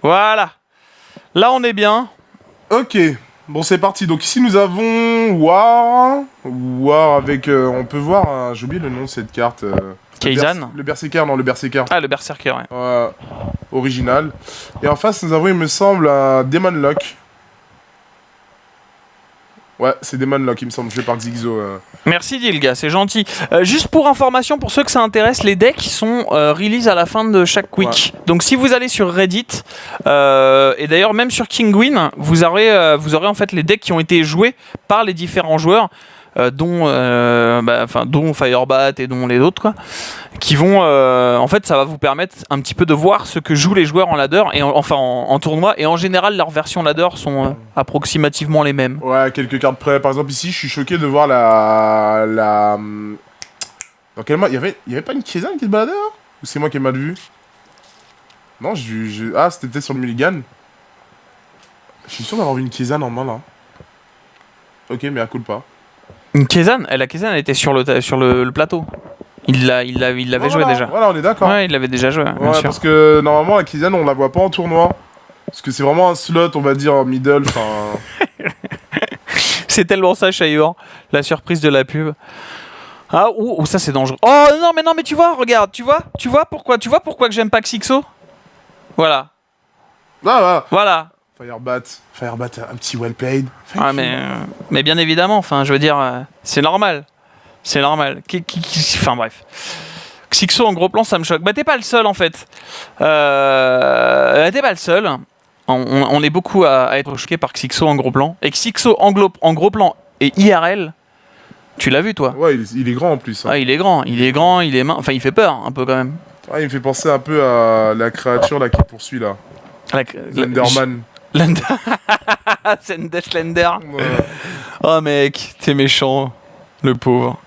Voilà. Là, on est bien. Ok. Bon, c'est parti. Donc ici, nous avons War. War avec... on peut voir... j'ai oublié le nom de cette carte. Kaizen. Le Berserker, non, le Berserker. Ah, le Berserker, ouais. Original. Et en face, nous avons, il me semble, un Demon Lock. Ouais, c'est Demon Lock, il me semble, joué par Xixo. Merci Dilga, c'est gentil. Juste pour information, pour ceux que ça intéresse, les decks sont release à la fin de chaque week. Ouais. Donc si vous allez sur Reddit, et d'ailleurs même sur Kinguin, vous aurez en fait les decks qui ont été joués par les différents joueurs, dont Firebat et dont les autres, quoi, qui vont... en fait, ça va vous permettre un petit peu de voir ce que jouent les joueurs en ladder, et en tournoi, et en général, leurs versions ladder sont approximativement les mêmes. Ouais, quelques cartes près. Par exemple, ici, je suis choqué de voir la... Dans quel mois il y avait pas une Kaizen qui se baladait, hein? Ou c'est moi qui ai mal vu? Non, ah, c'était peut-être sur le mulligan. Je suis sûr d'avoir vu une Kaizen en main, là. Ok, mais elle coule pas. Une Kaizen? La Kaizen, elle était sur le plateau. Il l'avait joué déjà. Voilà, on est d'accord. Ouais, il l'avait déjà joué. Ouais, bien sûr. Parce que normalement, la Kaizen, on la voit pas en tournoi. Parce que c'est vraiment un slot, on va dire, middle. C'est tellement ça, Shayor. La surprise de la pub. Ah, ouh, ça c'est dangereux. Oh non, mais tu vois, regarde, tu vois pourquoi que j'aime pas Xixo? Voilà. Voilà. Firebat, un petit well played. Ah, mais bien évidemment, enfin, je veux dire, c'est normal. C'est normal. Enfin, bref. Xixo en gros plan, ça me choque. Bah, t'es pas le seul, en fait. T'es pas le seul. On est beaucoup à être choqué par Xixo en gros plan. Et Xixo en gros plan et IRL, tu l'as vu, toi? Ouais, il est grand en plus. Hein. Ah, il est grand, il est enfin, il fait peur, un peu, quand même. Ah, il me fait penser un peu à la créature, là, qui poursuit, là. Slenderman. Slender. Ouais. Oh mec, t'es méchant. Le pauvre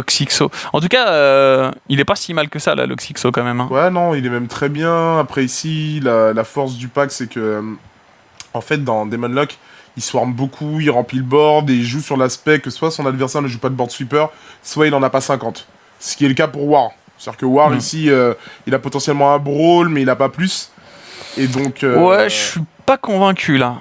Xixo. En tout cas, il est pas si mal que ça, là, le Xixo, quand même. Hein. Ouais, non, il est même très bien. Après, ici, la force du pack, c'est que... en fait, dans Demon Lock, il swarm beaucoup, il remplit le board, et il joue sur l'aspect que soit son adversaire ne joue pas de board sweeper, soit il en a pas 50. Ce qui est le cas pour War. C'est-à-dire que War, ici, il a potentiellement un brawl, mais il a pas plus. Et donc... Ouais, je suis pas convaincu, là.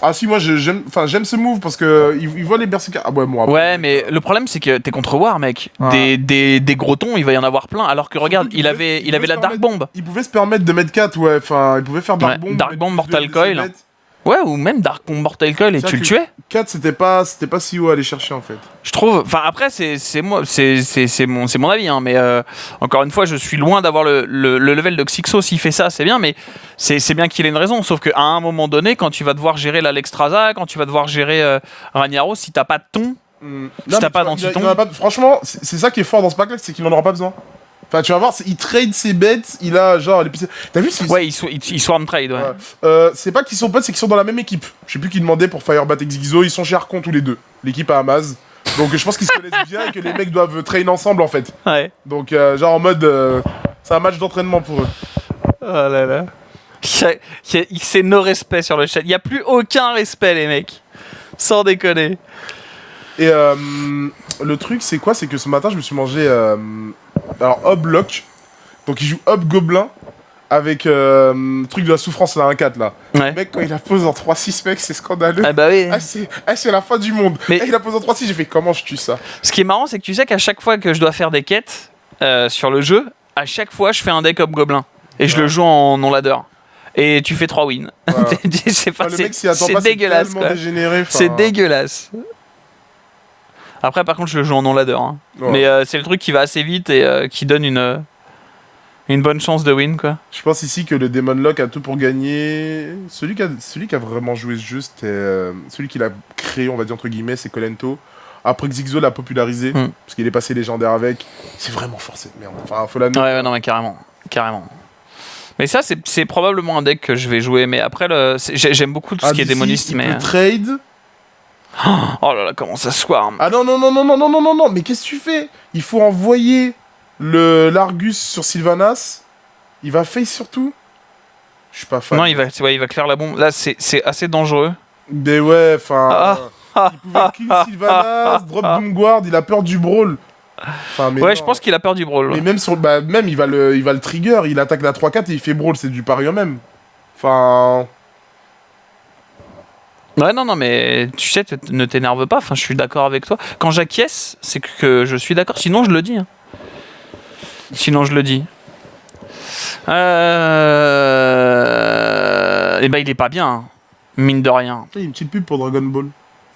Ah si, moi j'aime ce move parce que il voit les berserkers. Ah ouais, moi. Ouais, mais le problème c'est que t'es contre War, mec. Ah. Des gros tons, il va y en avoir plein. Alors que regarde, il avait la Dark Bomb. Il pouvait se permettre de mettre 4, ouais. Enfin, il pouvait faire Dark Bomb. Dark Bomb, Mortal Coil. Ouais, ou même Dark Bomb, Mortal Coil et tu le tuais. 4, c'était pas si haut à aller chercher en fait. Je trouve. Enfin, après, c'est mon avis, hein. Mais encore une fois, je suis loin d'avoir le level de Xixo. S'il fait ça, c'est bien, mais c'est bien qu'il ait une raison. Sauf qu'à un moment donné, quand tu vas devoir gérer l'Alexstrasza, quand tu vas devoir gérer Ragnaros, si t'as pas de ton, si t'as pas d'anti-ton. Franchement, c'est ça qui est fort dans ce pack-là, c'est qu'il en aura pas besoin. Enfin, tu vas voir, il trade ses bêtes, il a genre les... T'as vu Ouais, il swarm trade, ouais. C'est pas qu'ils sont potes, c'est qu'ils sont dans la même équipe. Je sais plus qui demandait pour Firebat et Xixo, ils sont chez Archon tous les deux. L'équipe à Amaz. Donc je pense qu'ils se connaissent bien et que les mecs doivent train ensemble en fait. Ouais. Donc genre en mode... c'est un match d'entraînement pour eux. Oh là là. C'est no respect sur le chat. Il y a plus aucun respect, les mecs. Sans déconner. Et le truc, c'est quoi? C'est que ce matin, je me suis mangé... alors, Hob Lock. Donc, il joue Hob Gobelin avec truc de la souffrance, là, 1-4, là. Ouais. Le mec, quand il la pose en 3-6, mec, c'est scandaleux. Ah bah oui. C'est la fin du monde. Mais il la pose en 3-6, j'ai fait comment je tue ça? Ce qui est marrant, c'est que tu sais qu'à chaque fois que je dois faire des quêtes sur le jeu, à chaque fois, je fais un deck Hob Gobelin. Et je le joue en non-ladder. Et tu fais 3 wins. Voilà. c'est dégueulasse, quoi. C'est dégueulasse. Après, par contre, je le joue en non-ladder. Hein. Ouais. Mais c'est le truc qui va assez vite et qui donne une bonne chance de win, quoi. Je pense ici que le Demon Lock a tout pour gagner. Celui qui a vraiment joué ce jeu, c'était... celui qui l'a créé, on va dire, entre guillemets, c'est Kolento. Après, Xixo l'a popularisé, parce qu'il est passé légendaire avec. C'est vraiment fort, cette merde. Enfin, faut l'admettre. Ouais, non, mais carrément. Mais ça, c'est probablement un deck que je vais jouer. Mais après, j'aime beaucoup tout ce qui est démoniste. Mais trade... Oh là là, comment ça swarm. Ah non, mais qu'est-ce que tu fais? Il faut envoyer l'Argus sur Sylvanas. Il va face surtout. Je suis pas fan. Non, il va clair la bombe. Là, c'est assez dangereux. Mais ouais, enfin... il pouvait kill Sylvanas, drop Doomguard, il a peur du brawl. Enfin, mais Ouais, non. je pense qu'il a peur du brawl. Mais même, même il va le trigger, il attaque la 3-4 et il fait brawl, c'est du pari au même. Enfin... Ouais, non, mais tu sais, ne t'énerve pas. Enfin, je suis d'accord avec toi. Quand j'acquiesce, c'est que je suis d'accord. Sinon, je le dis. Hein. Sinon, je le dis. Et ben, il est pas bien. Hein. Mine de rien. Il y a une petite pub pour Dragon Ball.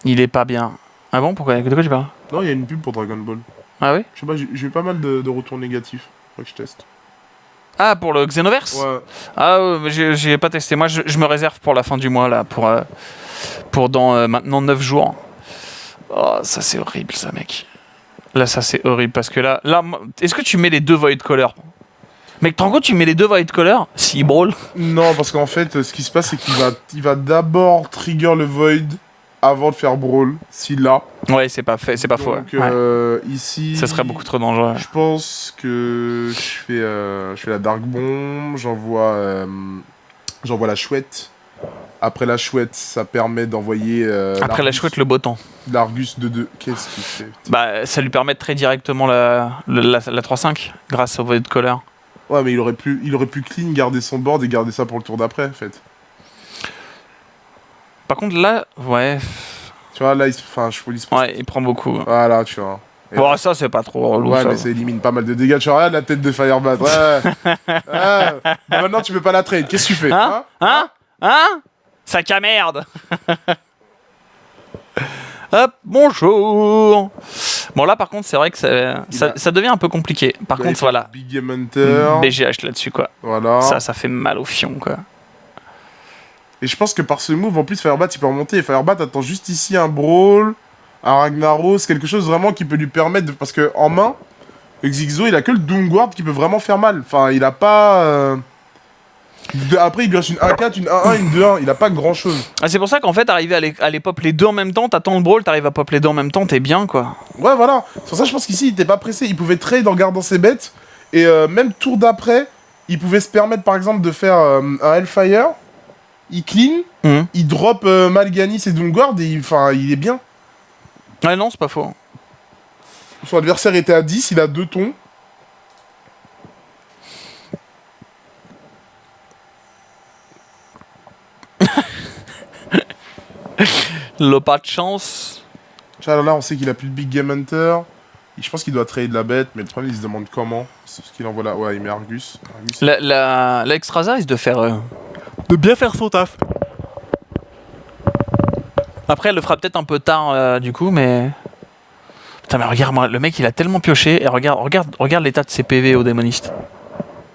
Il est pas bien. Ah bon, pourquoi? De quoi tu parles? Non, il y a une pub pour Dragon Ball. Ah oui? Je sais pas, j'ai eu pas mal de retours négatifs. Faudrait que je teste. Ah, pour le Xenoverse? Ouais. Ah, mais j'ai pas testé. Moi, je me réserve pour la fin du mois, là, pour dans maintenant 9 jours. Oh, ça, c'est horrible, ça, mec. Là, ça, c'est horrible, parce que là est-ce que tu mets les deux Void Color? Mec, t'en gros, tu mets les deux Void Color si brawl? Non, parce qu'en fait, ce qui se passe, c'est qu'il va d'abord trigger le Void avant de faire brawl, s'il l'a. Ouais, c'est pas faux. Donc, Ouais. ici... Ça serait beaucoup trop dangereux. Je pense que je fais la Dark Bomb, j'envoie la chouette. Après la chouette, ça permet d'envoyer... Après la chouette, le beau temps. L'Argus de 2. Qu'est-ce qu'il fait? Bah, ça lui permet de très directement la 3-5 grâce au Void Color. Ouais, mais il aurait pu clean, garder son board et garder ça pour le tour d'après, en fait. Par contre, là, ouais. Tu vois, là, je Ouais, il prend beaucoup. Voilà, tu vois. Et Bon, ça, c'est pas trop relou. ouais, ça. mais ça élimine pas mal de dégâts. Tu regardes la tête de Firebat. Ouais. Ouais. Bah, maintenant, tu peux pas la trade. Qu'est-ce que tu fais? Hein Sac à merde. Hop, bonjour. Bon, là, par contre, c'est vrai que ça devient un peu compliqué. Par Là, contre, il fait voilà. Big Game Hunter. BGH là-dessus, quoi. Voilà. Ça fait mal au fion, quoi. Et je pense que par ce move, en plus, Firebat, il peut remonter. Et Firebat attend juste ici un Brawl, un Ragnaros, quelque chose vraiment qui peut lui permettre de... Parce que en main, Xixo, il a que le Doomguard qui peut vraiment faire mal. Enfin, il a pas... Après, il lui reste une 1-4, une 1-1, une 2-1. Il a pas grand-chose. Ah, c'est pour ça qu'en fait, arriver à les pop les deux en même temps, t'attends le brawl, t'arrives à pop les deux en même temps, t'es bien, quoi. Ouais, voilà. C'est pour ça que je pense qu'ici, il était pas pressé. Il pouvait trade en gardant ses bêtes. Et même tour d'après, il pouvait se permettre, par exemple, de faire un Hellfire. Il clean, il drop Mal'Ganis et Doomguard, et il est bien. Ouais, non, c'est pas faux. Son adversaire était à 10, il a 2 tons. Le pas de chance. Là, on sait qu'il a plus de Big Game Hunter. Je pense qu'il doit trade la bête, mais le problème, il se demande comment. C'est ce qu'il envoie là. Ouais, il met Argus. La Extraza risque de faire... de bien faire son taf. Après, elle le fera peut-être un peu tard, du coup, mais... Putain, mais regarde-moi, le mec, il a tellement pioché, et regarde l'état de ses PV au démoniste.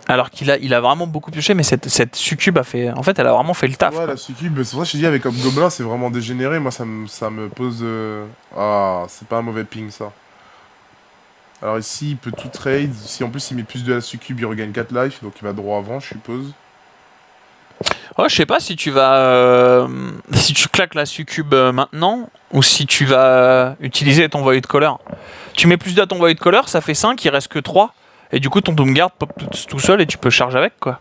Alors qu'il a vraiment beaucoup pioché, mais cette succube a fait... En fait, elle a vraiment fait le taf. Ouais, quoi. la succube, c'est pour ça que je te dis, avec Hobgoblin, c'est vraiment dégénéré. Moi, ça me pose... Ah, c'est pas un mauvais ping, ça. Alors ici, il peut tout trade. Si en plus, il met plus de la succube, il regagne 4 life, donc il va droit avant, je suppose. Oh, je sais pas si tu vas... si tu claques la succube maintenant, ou si tu vas utiliser ton Void Color. Tu mets plus de ton Void Color, ça fait 5, il reste que 3. Et du coup, ton Doomguard pop tout seul et tu peux charger avec, quoi.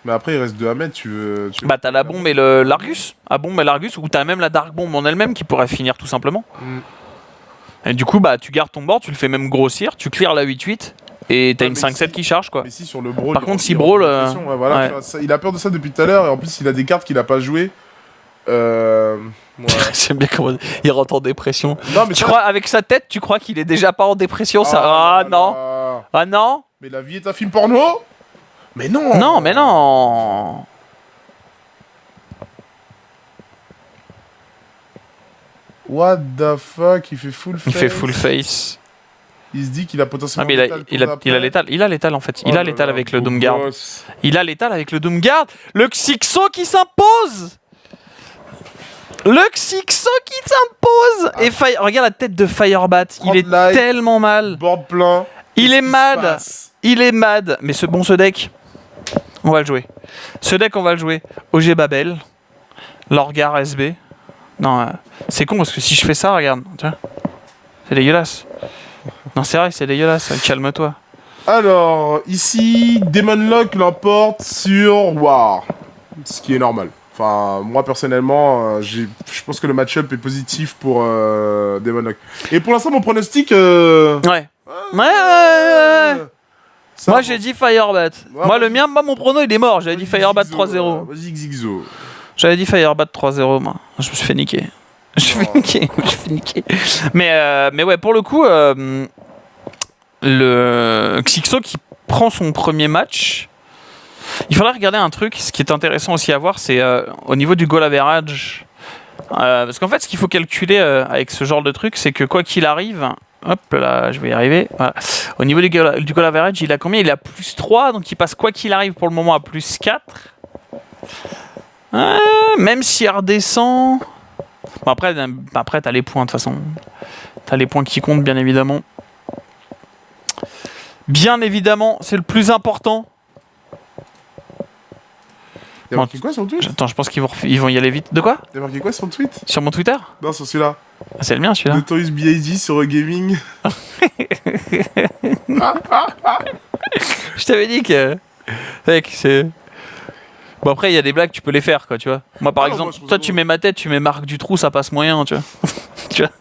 Mais après, il reste 2 à mettre, tu veux... Bah, t'as la bombe et l'Argus. La bombe et l'Argus, ou t'as même la Dark Bomb en elle-même qui pourrait finir tout simplement. Et du coup, bah, tu gardes ton board, tu le fais même grossir, tu clears la 8-8, et t'as une 5-7 qui charge, quoi. Mais si, sur le Brawl... Par contre, si Brawl... Ouais, voilà, ouais. tu vois, il a peur de ça depuis tout à l'heure, et en plus, il a des cartes qu'il a pas jouées. Ouais. J'aime bien comment il rentre en dépression. Non, mais Tu crois, avec sa tête, tu crois qu'il est déjà pas en dépression, ça... Ah non. Ah non. Mais la vie est un film porno? Mais non. Non, mais non. What the fuck, il fait full face. Il fait full face. Il se dit qu'il a Ah, potentiellement mais il a l'étal. Il a l'étal en fait. Il a l'étal avec le Doomguard. Il a l'étal avec le Doomguard. Le Xixo qui s'impose. Le Xixo qui s'impose. Et regarde la tête de Firebat. Il est life, tellement mal. Board plein. Il est Qu'est-ce qui se mad. passe? Il est mad. Mais ce deck, on va le jouer. Ce deck, on va le jouer. OG Babel. Lorgar SB. Non, c'est con parce que si je fais ça, regarde. Tu vois, c'est dégueulasse. Non, c'est vrai, c'est dégueulasse. Calme-toi. Alors, ici, Demon Lock l'emporte sur War. Ce qui est normal. Enfin, moi personnellement, je pense que le match-up est positif pour Demon Lock. Et pour l'instant, mon pronostic... Ouais, Ouais. Ça, Moi j'ai dit Firebat. Moi le mien, mon prono il est mort. J'avais dit Firebat Xixo, 3-0. Vas-y, Xixo. J'avais dit Firebat 3-0, moi. Je me suis fait niquer. Je me suis fait niquer. Mais ouais, pour le coup, le Xixo qui prend son premier match, il faudra regarder un truc. Ce qui est intéressant aussi à voir, c'est au niveau du goal average. Parce qu'en fait, ce qu'il faut calculer avec ce genre de truc, c'est que quoi qu'il arrive, hop là, je vais y arriver. Voilà. Au niveau du goal average, il a combien? Il a plus 3, donc il passe quoi qu'il arrive pour le moment à plus 4. Même s'il redescend. Bon, après t'as les points de toute façon. T'as les points qui comptent, bien évidemment. Bien évidemment, c'est le plus important. T'as marqué quoi sur le tweet? Attends, je pense qu'ils vont y aller vite. De quoi? T'as marqué quoi sur le tweet? Sur mon Twitter? Non, sur celui-là. Ah, c'est le mien celui-là. Notorious B.I.G. sur Gaming. Je t'avais dit que. Mec, c'est. Bon, après, il y a des blagues, tu peux les faire, quoi, tu vois. Moi, par exemple, toi, tu mets ma tête, tu mets Marc Dutroux, ça passe moyen, tu vois. Tu vois.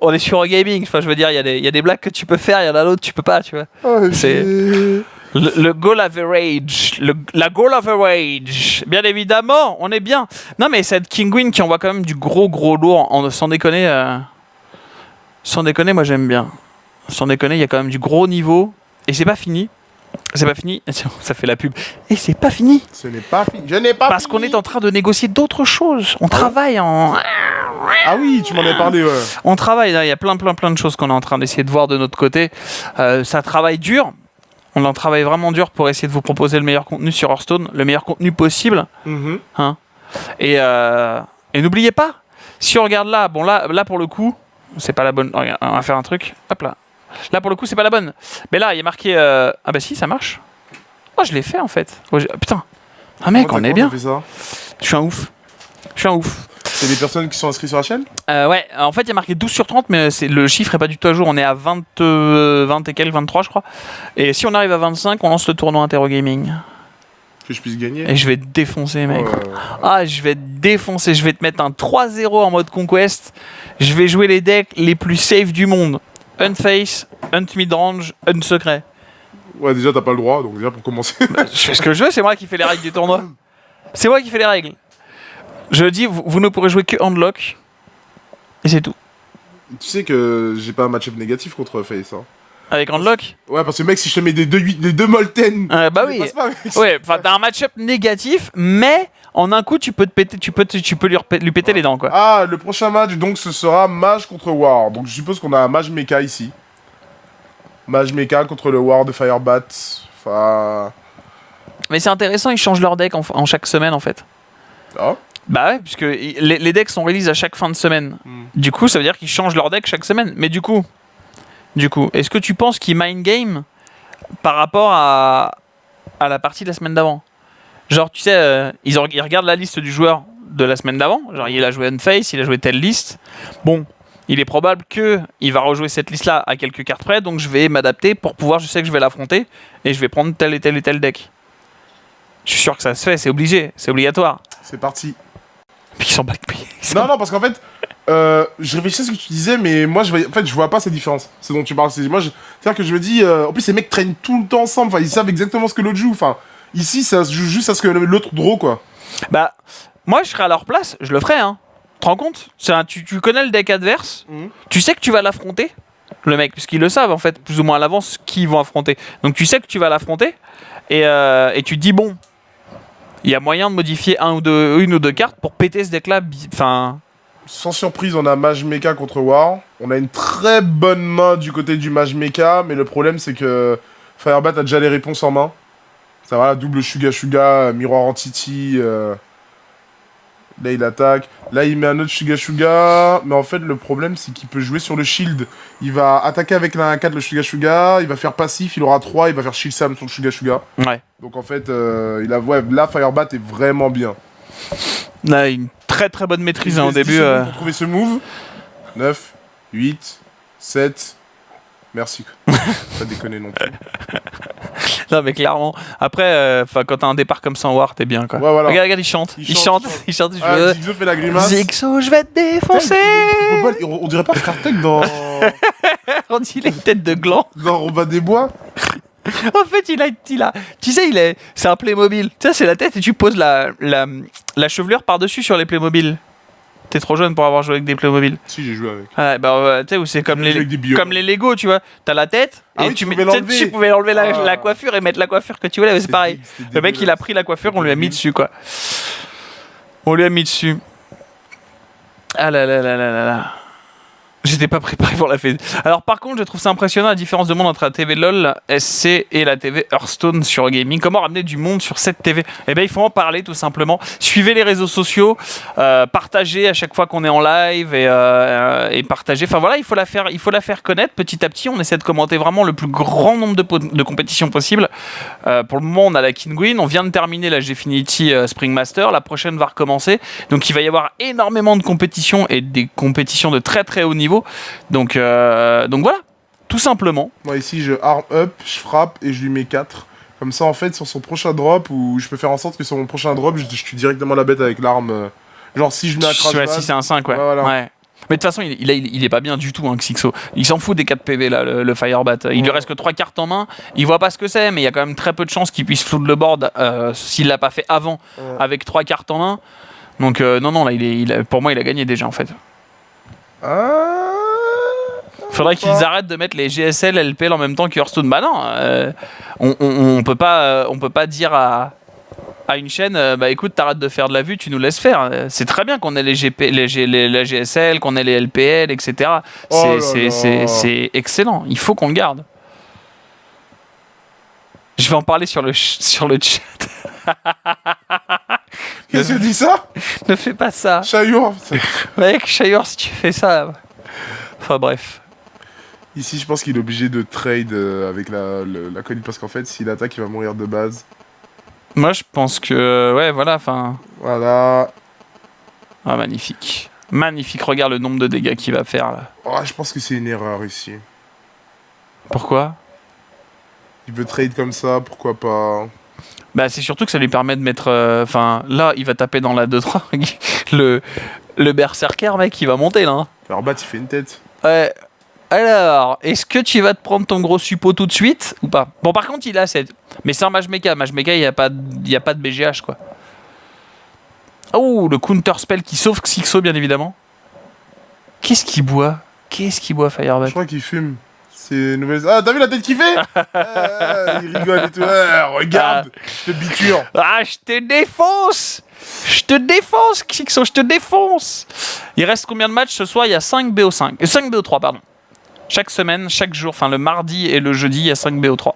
On est sur gaming, enfin, je veux dire, il y a des blagues que tu peux faire, il y en a d'autres, tu peux pas, tu vois. C'est. Le goal average, la goal average, bien évidemment, on est bien. Non mais cette Kinguin qui envoie quand même du gros lourd, sans déconner, moi j'aime bien. Sans déconner, il y a quand même du gros niveau et c'est pas fini. C'est pas fini, ça fait la pub. Et c'est pas fini. Ce n'est pas fini. Je n'ai pas Parce fini. qu'on est en train de négocier d'autres choses. On travaille en. Ah oui, tu m'en as parlé, ouais. On travaille, il y a plein de choses qu'on est en train d'essayer de voir de notre côté. Ça travaille dur. On en travaille vraiment dur pour essayer de vous proposer le meilleur contenu sur Hearthstone, le meilleur contenu possible. Hein. Et n'oubliez pas, si on regarde là, bon là pour le coup, c'est pas la bonne. Regarde, on va faire un truc. Hop là. Là pour le coup, c'est pas la bonne. Mais là, il y a marqué. Ah bah si, ça marche. Oh, je l'ai fait en fait. Oh, putain. Ah mec, on est bien. Fait ça Je suis un ouf. C'est des personnes qui sont inscrites sur la chaîne? Ouais, en fait il y a marqué 12 sur 30, mais le chiffre est pas du tout à jour. On est à 20 et quelques, 23 je crois. Et si on arrive à 25, on lance le tournoi Interrogaming. Que je puisse gagner. Et je vais te défoncer, mec. Ouais. Ah, je vais te défoncer. Je vais te mettre un 3-0 en mode Conquest. Je vais jouer les decks les plus safe du monde. Unface, Hunt Midrange, Hunt Secret. Ouais, déjà t'as pas le droit, donc déjà pour commencer. Bah, je fais ce que je veux, c'est moi qui fais les règles du tournoi. C'est moi qui fais les règles. Je dis, vous ne pourrez jouer que Handlock. Et c'est tout. Tu sais que j'ai pas un match-up négatif contre Face. Hein. Avec Handlock? Ouais, parce que mec, si je te mets des 2 Molten. Bah oui. Ouais, enfin t'as un match-up négatif, mais en un coup tu peux te péter, tu peux lui péter les dents quoi. Ah, le prochain match donc ce sera Mage contre War. Donc je suppose qu'on a un Mage Mecha ici. Mage Mecha contre le War de Firebat. Enfin. Mais c'est intéressant, ils changent leur deck en chaque semaine en fait. Ah. Bah ouais, puisque les decks sont release à chaque fin de semaine. Du coup, ça veut dire qu'ils changent leur deck chaque semaine. Mais du coup, est-ce que tu penses qu'ils mind game par rapport à la partie de la semaine d'avant? Genre, tu sais, ils regardent la liste du joueur de la semaine d'avant. Genre, il a joué Unface, il a joué telle liste. Bon, il est probable qu'il va rejouer cette liste-là à quelques cartes près. Donc, je vais m'adapter pour pouvoir, je sais que je vais l'affronter. Et je vais prendre tel et tel deck. Je suis sûr que ça se fait, c'est obligé, c'est obligatoire. C'est parti. Puis ils sont back. Non, parce qu'en fait, je réfléchissais à ce que tu disais, mais moi, je vois pas cette différence. C'est dont tu parles. C'est-à-dire que je me dis, en plus, ces mecs traînent tout le temps ensemble. Enfin, ils savent exactement ce que l'autre joue. Enfin, ici, ça se joue juste à ce que l'autre draw, quoi. Bah, moi, je serais à leur place, je le ferais, hein. Tu te rends compte? Tu connais le deck adverse, tu sais que tu vas l'affronter, le mec, puisqu'ils le savent, en fait, plus ou moins à l'avance, qui ils vont affronter. Donc, tu sais que tu vas l'affronter, et tu te dis, bon, il y a moyen de modifier une ou deux cartes pour péter ce deck-là. Enfin. Sans surprise, on a Mage Mecha contre War. On a une très bonne main du côté du Mage Mecha, mais le problème, c'est que Firebat a déjà les réponses en main. Ça va, double Shuga, Miroir Entity. Là, il attaque. Là, il met un autre Shuga. Mais en fait, le problème, c'est qu'il peut jouer sur le shield. Il va attaquer avec la 1-4 le Shuga. Il va faire passif, il aura 3. Il va faire Shield Sam sur le Shuga. Ouais. Donc, en fait, là, Firebat est vraiment bien. Là, une très très bonne maîtrise au début. Pour trouver ce move. 9, 8, 7. Merci. Pas déconner non plus. Non mais clairement. Après, quand t'as un départ comme ça en War, t'es bien quoi. Ouais, voilà. Regarde, il chante. Zigzo fait la grimace. Zigzo, je vais te défoncer. On dirait pas Frère Tech dans... On dirait une tête de gland. Dans Robin des Bois. En fait, tu sais, c'est un Playmobil. Ça, c'est la tête et tu poses la chevelure par-dessus sur les Playmobil. T'es trop jeune pour avoir joué avec des Playmobil. Si, j'ai joué avec. Ouais, bah, tu sais, où c'est comme J'ai joué avec des comme les Lego, tu vois. T'as la tête Ah et oui, tu tu pouvais enlever la Ah. coiffure et mettre la coiffure que tu voulais. Mais c'est pareil. C'était Le mec, il a dégueulasse. pris la coiffure, on lui a mis débile. dessus, quoi. On lui a mis dessus. Ah là là là là là là. J'étais pas préparé pour la fête. Alors par contre, je trouve ça impressionnant la différence de monde entre la TV LOL, la SC et la TV Hearthstone sur gaming. Comment ramener du monde sur cette TV? Eh bien, il faut en parler tout simplement. Suivez les réseaux sociaux, partagez à chaque fois qu'on est en live et partagez. Enfin voilà, il faut la faire connaître petit à petit. On essaie de commenter vraiment le plus grand nombre de compétitions possible. Pour le moment, on a la Kinguin. On vient de terminer la Gfinity Spring Master. La prochaine va recommencer. Donc il va y avoir énormément de compétitions et des compétitions de très très haut niveau. Donc voilà, tout simplement. Moi, ici, je arm up, je frappe et je lui mets 4. Comme ça, en fait, sur son prochain drop, ou je peux faire en sorte que sur mon prochain drop, je tue directement la bête avec l'arme. Genre, si je mets un crash Ouais, base, si c'est un 5, ouais. Ouais, voilà. Ouais. Mais de toute façon, il est pas bien du tout, hein, Xixo. Il s'en fout des 4 PV, là, le Firebat. Il lui reste que 3 cartes en main. Il voit pas ce que c'est, mais il y a quand même très peu de chances qu'il puisse flood le board s'il l'a pas fait avant, avec 3 cartes en main. Donc, non, là, pour moi, il a gagné déjà, en fait. Faudrait qu'ils arrêtent de mettre les GSL, LPL en même temps que Hearthstone. Bah non, on peut pas dire à une chaîne, bah écoute, t'arrêtes de faire de la vue, tu nous laisses faire. C'est très bien qu'on ait la GSL, qu'on ait les LPL, etc. C'est excellent. Il faut qu'on le garde. Je vais en parler sur le chat. Qu'est-ce que tu dis ça? Ne fais pas ça. Chaillot. Mec, Shire, si tu fais ça. Enfin bref. Ici, je pense qu'il est obligé de trade avec la colline parce qu'en fait, s'il attaque, il va mourir de base. Moi, je pense que... Ouais, voilà, enfin... Voilà. Ah, magnifique. Magnifique, regarde le nombre de dégâts qu'il va faire, là. Oh, je pense que c'est une erreur ici. Pourquoi? Il veut trade comme ça, pourquoi pas? Bah, c'est surtout que ça lui permet de mettre... Enfin, là, il va taper dans la 2-3. le berserker, mec, il va monter, là. Hein. Alors, Bat, il fait une tête. Ouais. Alors, est-ce que tu vas te prendre ton gros suppôt tout de suite ou pas? Bon, par contre, il a 7. Mais c'est un Mage Mecha. Mage Mecha, il n'y a pas de BGH, quoi. Oh, le counter spell qui sauve Xixo, bien évidemment. Qu'est-ce qu'il boit? Firebat? Je crois qu'il fume. C'est une nouvelle... Ah, t'as vu la tête qu'il fait? Il rigole et tout. Regarde, je te biture. Ah, je te défonce, Xixo, je te défonce. Il reste combien de matchs ce soir? Il y a 5 BO5. 5 BO3, pardon. Chaque semaine, chaque jour, enfin le mardi et le jeudi, il y a 5 BO3.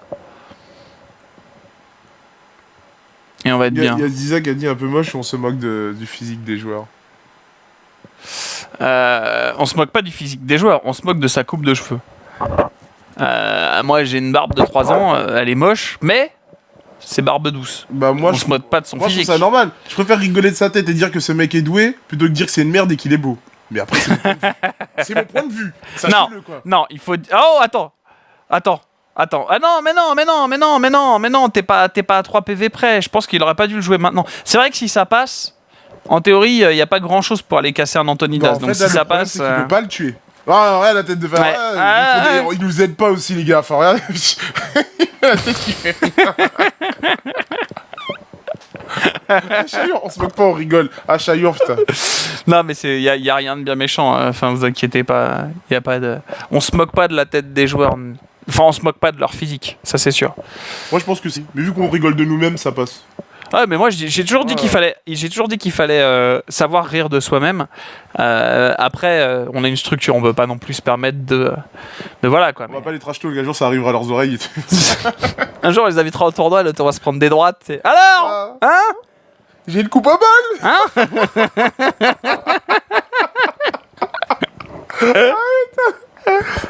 Et on va être bien. Il y a Ziza qui a dit un peu moche, on se moque du physique des joueurs. On se moque pas du physique des joueurs, on se moque de sa coupe de cheveux. Moi j'ai une barbe de 3 ans, elle est moche, mais c'est barbe douce. Bah moi, On se moque pas de son moi, je physique. trouve ça normal. Je préfère rigoler de sa tête et dire que ce mec est doué plutôt que dire que c'est une merde et qu'il est beau. Mais après, c'est mon point de vue. C'est mon point de vue. Sachez-le, quoi. Non, il faut... Oh, attends. Ah non, t'es pas à 3 PV près. Je pense qu'il aurait pas dû le jouer maintenant. C'est vrai que si ça passe, en théorie, il n'y a pas grand-chose pour aller casser un Antonidas. Non, en Donc fait, si là, le ça problème, passe... c'est qu'il peut pas le tuer. Ah, regarde la tête de fer. Ouais. Il nous aide pas aussi, les gars. Enfin, regarde. La tête qu'il fait. Chaillot, on se moque pas, on rigole. Ah, Chaillot, putain. Non, mais il y a rien de bien méchant. Enfin, vous inquiétez pas. Y a pas de... On se moque pas de la tête des joueurs. Enfin, on se moque pas de leur physique. Ça, c'est sûr. Moi, je pense que si. Mais vu qu'on rigole de nous-mêmes, ça passe. Ouais, mais moi j'ai toujours dit qu'il fallait savoir rire de soi-même. Après, on a une structure, on peut pas non plus se permettre de voilà quoi. On va pas les trash talk, un jour ça arrivera à leurs oreilles et tout. Un jour, on les invitera au tournoi, l'autre on va se prendre des droites. Alors, hein? J'ai une coupe au bol. Hein?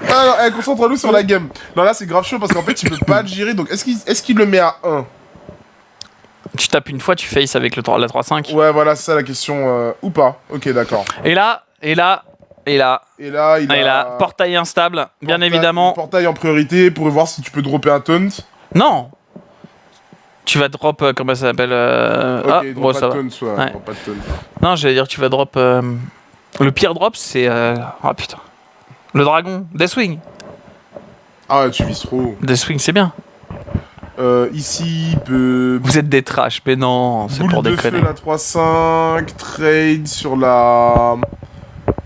Alors, concentre-nous sur la game. Non, là c'est grave chaud parce qu'en fait il peut pas le gérer. Donc est-ce qu'il le met à 1? Tu tapes une fois, tu face avec la 3-5. Ouais, voilà, c'est ça la question. Ou pas. Ok, d'accord. Et là, Et là, il a... portail instable, bien portail- évidemment. Portail en priorité pour voir si tu peux dropper un taunt. Non. Tu vas drop, comment ça s'appelle Ok, drop pas ça de va. taunt, ouais. Ouais. Drop pas de taunt. Non, j'allais dire, tu vas drop. Le pire drop, c'est. Oh putain. Le dragon, Deathwing. Ah ouais, tu vises trop. Deathwing, c'est bien. Ici, il peut... Vous êtes des trash, mais non, c'est Boule pour de déconner. feu, la 3-5, trade sur la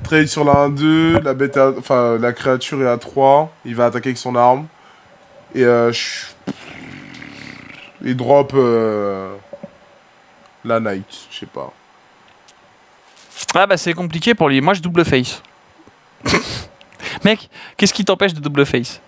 1-2, la bête enfin, la créature est à 3, il va attaquer avec son arme. Et et drop la Knight, je sais pas. Ah bah c'est compliqué pour lui. Moi je double face. Mec, qu'est-ce qui t'empêche de double face?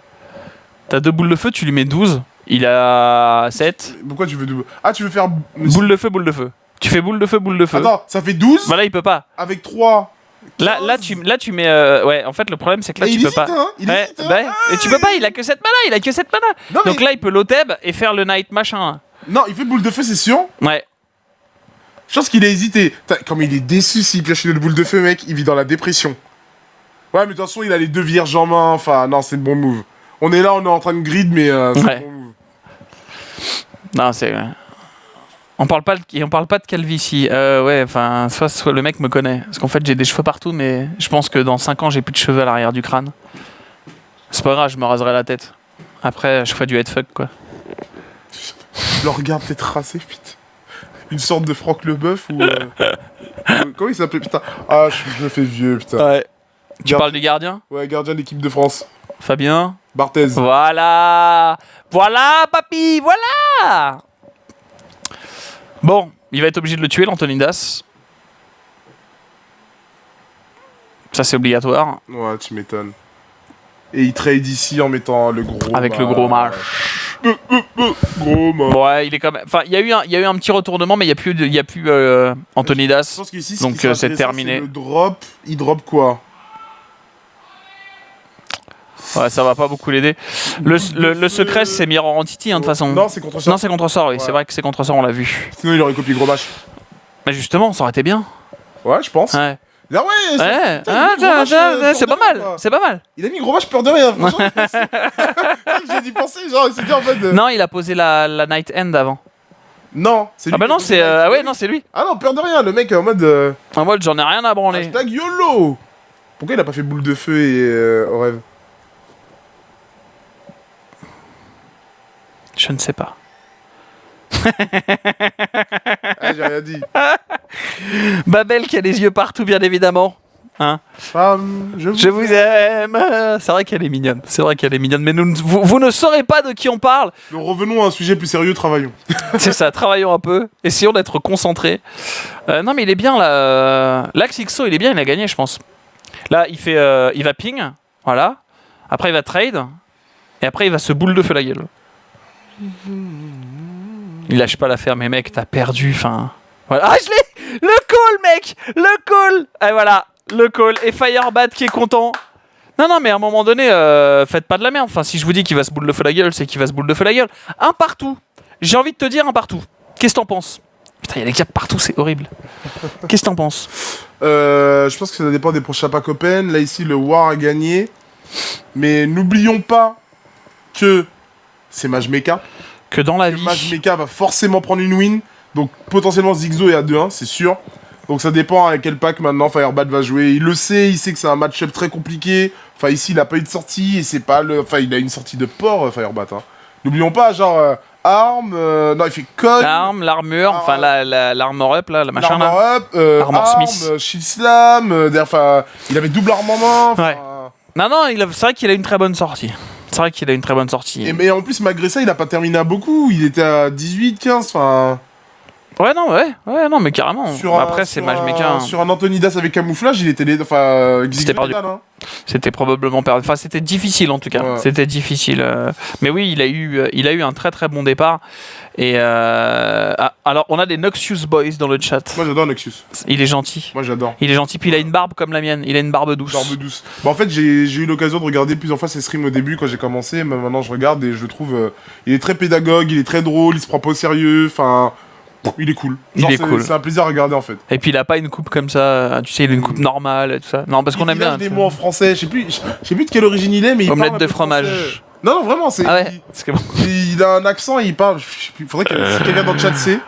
T'as 2 boules de feu, tu lui mets 12. Il a 7. Pourquoi tu veux double... Ah, tu veux faire... Boule de feu, boule de feu. Tu fais boule de feu, boule de feu. Attends, ça fait 12 Bah là il peut pas. avec 3. Là tu mets... Ouais, en fait le problème c'est que là Et tu il peux hésite, pas. hein, il Ouais, hésite, hein. bah ouais. Et tu peux pas, il a que 7 mana, Non, mais... Donc là il peut l'oteb et faire le night machin. Non, il fait boule de feu, c'est sûr. Ouais. Je pense qu'il a hésité. Comme il est déçu s'il pioche une boule de feu, mec, il vit dans la dépression. Ouais, mais de toute façon, il a les 2 vierges en main. Enfin, non, c'est le bon move. On est là, on est en train de grid, mais c'est Ouais. le bon move. Non, c'est... On parle pas de calvitie. Ouais, enfin, soit le mec me connaît. Parce qu'en fait, j'ai des cheveux partout, mais je pense que dans 5 ans, j'ai plus de cheveux à l'arrière du crâne. C'est pas grave, je me raserai la tête. Après, je ferai du headfuck, quoi. Le regard peut-être racé, putain. Une sorte de Franck Leboeuf ou... Comment il s'appelait, putain? Ah, je me fais vieux, putain. Ouais. Tu parles du gardien? Ouais, gardien de l'équipe de France. Fabien? Barthez. Voilà! Voilà, papy! Voilà! Bon, il va être obligé de le tuer, l'Antonidas. Ça, c'est obligatoire. Ouais, tu m'étonnes. Et il trade ici en mettant le gros... Avec le gros mâche. Gros mâche. Ouais, il est quand même... Enfin, il y a eu un petit retournement, mais il n'y a plus Je Antonidas. pense qu'ici, ce Donc, qui serait c'est intéressant, terminé. c'est le drop, il drop quoi? Ouais, ça va pas beaucoup l'aider. Le secret, c'est Mirror Entity, hein, de toute façon. Non, c'est contre ça. Non, c'est contre sort, oui. Ouais. C'est vrai que c'est contre sort, on l'a vu. Sinon, il aurait copié gros match. Mais justement, ça aurait été bien. Ouais, je pense. Ouais. Ah ouais, Ouais. putain, il a mis gros match, C'est peur pas de rien, mal. quoi. C'est pas mal. Il a mis gros match, peur de rien. Franchement, j'ai dû penser, genre, il s'est dit en fait. Non, il a posé la Night End avant. Non, c'est lui. Ah bah qui a non, posé c'est... la- Ah ouais, non, c'est lui. Ah non, peur de rien, le mec est en mode. En mode, j'en ai rien à branler. Hashtag YOLO. Pourquoi il a pas fait boule de feu et au rêve? Je ne sais pas. Ah, j'ai rien dit. Babel qui a les yeux partout, bien évidemment. Hein, Femme, je vous aime. C'est vrai qu'elle est mignonne. C'est vrai qu'elle est mignonne. Mais vous ne saurez pas de qui on parle. Nous revenons à un sujet plus sérieux, travaillons. C'est ça, travaillons un peu. Essayons d'être concentrés. Non, mais il est bien là. Là, Xixo, il est bien, il a gagné, je pense. Là, il va ping. Voilà. Après, il va trade. Et après, il va se boule de feu la gueule. Il lâche pas l'affaire, mais mec, t'as perdu. Enfin. Voilà. Ah, je l'ai! Le call, mec! Le call! Et voilà, le call. Et Firebat qui est content. Non, mais à un moment donné, faites pas de la merde. Enfin, si je vous dis qu'il va se boule de feu la gueule, c'est qu'il va se boule de feu la gueule. Un partout. J'ai envie de te dire un partout. Qu'est-ce que t'en penses? Putain, il y a des gaps partout, c'est horrible. Qu'est-ce que t'en penses? Je pense que ça dépend des prochains pack open. Là, ici, le War a gagné. Mais n'oublions pas que c'est Mage Mecha. Que dans la Le vie. Mage Mecha va forcément prendre une win. Donc, potentiellement, Zigzo est à 2-1, c'est sûr. Donc, ça dépend à quel pack maintenant Firebat va jouer. Il le sait, il sait que c'est un match-up très compliqué. Enfin, ici, il a pas eu de sortie. Et c'est pas le. Enfin, il a une sortie de port, Firebat. Hein. N'oublions pas, genre. Arme. Non, il fait code. L'arme, l'armure, enfin l'armor up là, le machin là. L'armor up, Armor arme, Smith. shield slam, enfin, il avait double arme en main. Ouais. Non, c'est vrai qu'il a une très bonne sortie. C'est vrai qu'il a une très bonne sortie. Et mais en plus, malgré ça, il a pas terminé à beaucoup. Il était à 18, 15, enfin. Ouais, non, mais carrément. Après, c'est Mage Mecha. Hein. Sur un Antonidas avec camouflage, il était enfin, C'était perdu. Hein. C'était probablement perdu. Enfin, c'était difficile en tout cas. Ouais. C'était difficile. Mais oui, il a eu un très très bon départ. Et alors, on a des Noxious Boys dans le chat. Moi, j'adore Nexus. Il est gentil. Moi, j'adore. Il est gentil. Puis il a une barbe comme la mienne. Il a une barbe douce. Barbe douce. Bah, en fait, j'ai eu l'occasion de regarder plusieurs fois ses streams au début quand j'ai commencé. Mais maintenant, je regarde et je le trouve. Il est très pédagogue, il est très drôle, il se prend pas au sérieux. Enfin. Il est cool. Il est cool. C'est un plaisir à regarder en fait. Et puis il a pas une coupe comme ça. Tu sais, il a une coupe normale et tout ça. Non, parce qu'on aime bien. Il a des mots en français. Je sais plus de quelle origine il est, mais il Omelette parle un de peu fromage. français. Non, vraiment, c'est. Ah ouais. Parce que bon. Il a un accent et il parle. Je sais plus, faudrait que si quelqu'un dans le chat sait.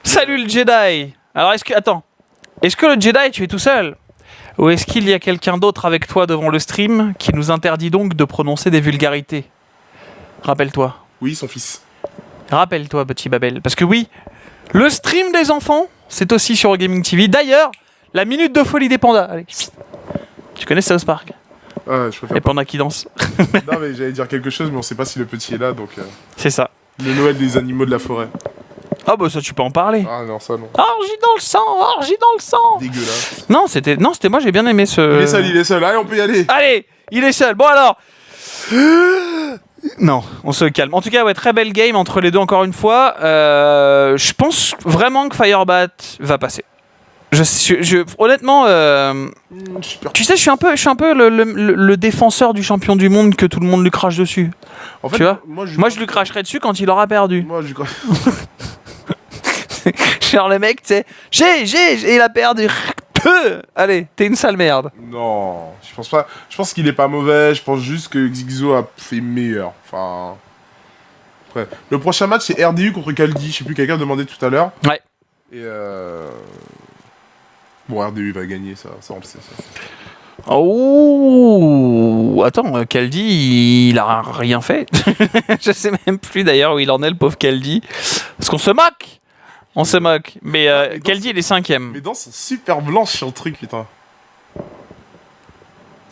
Salut le Jedi. Alors est-ce que le Jedi tu es tout seul ou est-ce qu'il y a quelqu'un d'autre avec toi devant le stream qui nous interdit donc de prononcer des vulgarités? Rappelle-toi. Oui, son fils. Rappelle-toi, petit Babel. Parce que oui, le stream des enfants, c'est aussi sur Gaming TV. D'ailleurs, la minute de folie des pandas. Allez. Tu connais South Park? Ah, je préfère Les pas. pandas qui dansent. Non, mais j'allais dire quelque chose, mais on sait pas si le petit est là, donc... C'est ça. Le Noël des animaux de la forêt. Ah bah ça tu peux en parler. Ah non, ça non. Orgie dans le sang, orgie dans le sang. Dégueulasse. Non, c'était moi, j'ai bien aimé ce... Il est seul. Allez, on peut y aller. Allez, il est seul. Bon alors. Non, on se calme. En tout cas, ouais, très belle game entre les deux encore une fois. Je pense vraiment que Firebat va passer. Honnêtement, Super. tu sais, je suis un peu le défenseur du champion du monde que tout le monde lui crache dessus. En fait, Tu vois moi, Moi, je lui cracherai dessus quand il aura perdu. Moi, je lui crache. Genre le mec, tu sais, et il a perdu. Allez, t'es une sale merde. Non, je pense pas. Je pense qu'il est pas mauvais. Je pense juste que Xixo a fait meilleur. Enfin. Après, le prochain match c'est RDU contre Kaldi. Je sais plus, quelqu'un demandait tout à l'heure. Ouais. Et bon, RDU va gagner, ça on le sait. Ça. Oh, attends, Kaldi, il a rien fait. Je sais même plus d'ailleurs où il en est, le pauvre Kaldi. Parce qu'on se moque. On se moque. Mais Kaldi, il est 5ème. Mes dents sont super blanches sur le truc, putain.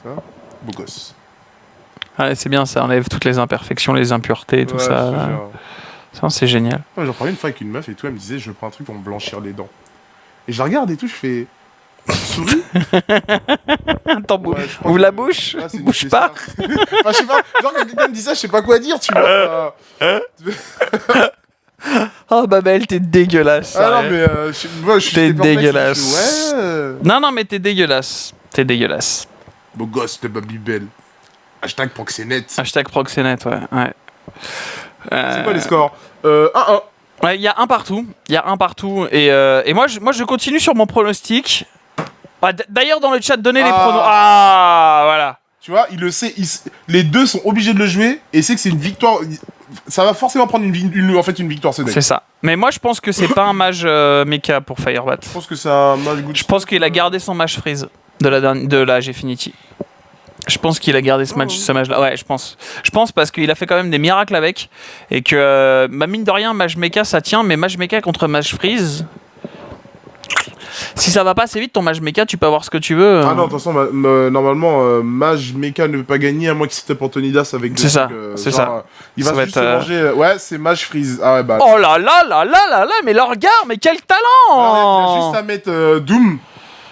Ça va? Beau gosse. Ouais, c'est bien, ça enlève toutes les imperfections, les impuretés, tout Ouais, ça. je te Là. jure. Ça, c'est génial. Ouais, j'en parlais une fois avec une meuf et tout, elle me disait je prends un truc pour me blanchir les dents. Et je la regarde et tout, je fais. Souris. Attends, Ouais, je crois ouvre que- la bouche, Ah, c'est bouge c'est pas. ça. Enfin, je sais pas, genre quand quelqu'un me dit ça, je sais pas quoi dire, tu vois. Oh, Babel, t'es dégueulasse. Ah non, sérieux. mais moi, je suis T'es perplexe, dégueulasse. je fais, ouais. Non, mais t'es dégueulasse. T'es dégueulasse. Beau gosse, le Babybel. Hashtag Proxénet. Hashtag Proxénet, ouais. C'est quoi les scores 1-1. Ouais, il y a un partout. Et moi, je continue sur mon pronostic. Ah, d'ailleurs, dans le chat, donnez les pronos. Ah, voilà. Tu vois, il le sait, les deux sont obligés de le jouer et c'est que c'est une victoire. Ça va forcément prendre une victoire, c'est C'est ça. Mais moi, je pense que c'est pas un mage mecha pour Firebat. Je pense que c'est un match good. Je pense qu'il a gardé son mage freeze de la Gfinity. Je pense qu'il a gardé ce mage-là. Ouais, je pense. Je pense parce qu'il a fait quand même des miracles avec. Et que, mine de rien, mage mecha, ça tient. Mais mage mecha contre mage freeze... Si ça va pas assez vite, ton mage mecha, tu peux avoir ce que tu veux. Ah non, de toute façon, normalement, Mage Mecha ne peut pas gagner à moins qu'il s'était Antonidas avec des C'est ça, trucs, c'est genre, ça. Il Ça va va juste être, se manger. Ouais, c'est Mage Freeze. Ah ouais, bah. Oh là là là là là là, mais le regard, mais quel Il a talent! juste à mettre Doom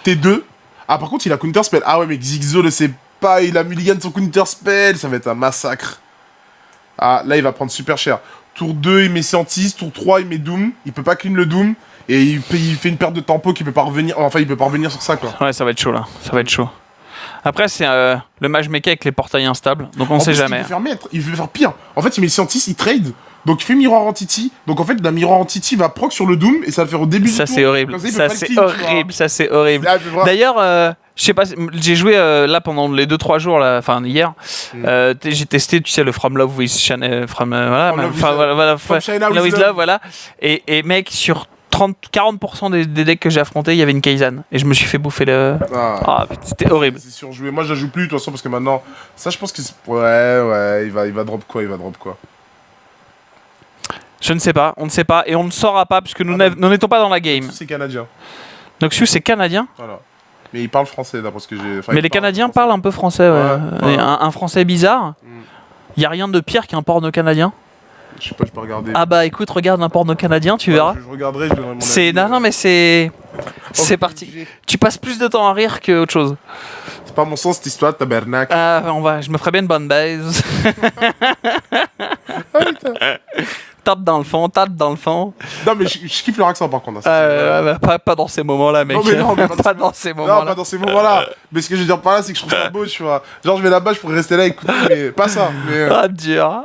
T2. Ah, par contre, il a Counter Spell. Ah ouais, mais Xixo le sait pas. Il a mulligan son Counter Spell. Ça va être un massacre. Ah, là, il va prendre super cher. Tour 2, il met Scientist. Tour 3, il met Doom. Il peut pas clean le Doom. Et il fait une perte de tempo qui peut pas revenir. Enfin, il peut pas revenir sur ça, quoi. Ouais, ça va être chaud là, ça va être chaud. Après, c'est le mage mecha avec les portails instables, donc on En sait plus, jamais. Il veut faire pire. En fait, il met Scientist, il trade. Donc, il fait Mirror Entity. Donc, en fait, la Mirror Entity va proc sur le Doom et ça va le faire au début Ça, du tour. c'est horrible. Comme il peut Ça, pas le c'est clean, tu vois. horrible. Ça, c'est horrible. Ah, mais vraiment. D'ailleurs, je sais pas, j'ai joué là pendant les 2-3 jours, là, enfin hier. J'ai testé, tu sais, le From Love with Shine, voilà, From Love enfin, with- voilà, From China with with Love. Love, voilà. Et mec, sur 40% des decks que j'ai affrontés, il y avait une Kaizen. Et je me suis fait bouffer le. Ah. Ah, putain, c'était horrible. C'est surjoué. Moi, je la joue plus de toute façon parce que maintenant, ça, je pense que ouais, il va drop quoi, Je ne sais pas, on ne sait pas. Et on ne saura pas, puisque nous Ah bah. nous n'étions pas dans la game. C'est canadien. Noxious, c'est canadien. Voilà. Mais il parle français d'après ce que j'ai. Enfin, Mais il les parle Canadiens français. parlent un peu français, ouais. Ouais. Et un français bizarre. Mm. Il n'y a rien de pire qu'un porno canadien. Je sais pas, je peux regarder. Ah bah écoute, regarde un porno canadien, tu verras. Je regarderai, je donnerai mon C'est avis. non mais c'est Oh, parti. Tu passes plus de temps à rire qu'autre chose. C'est pas mon sens cette histoire, tabernacle. Ah, je me ferais bien une bonne baise. Ah, putain. Tape dans le fond. Non, mais je kiffe leur accent par contre. Hein, Pas dans ces moments-là, mec. Non, mais non, mais pas dans ces non, moments-là. pas dans ces moments-là. Mais ce que je veux dire par là, c'est que je trouve ça beau, tu vois. Genre, je vais là-bas, je pourrais rester là et écouter, mais pas ça. Mais, Ah dur.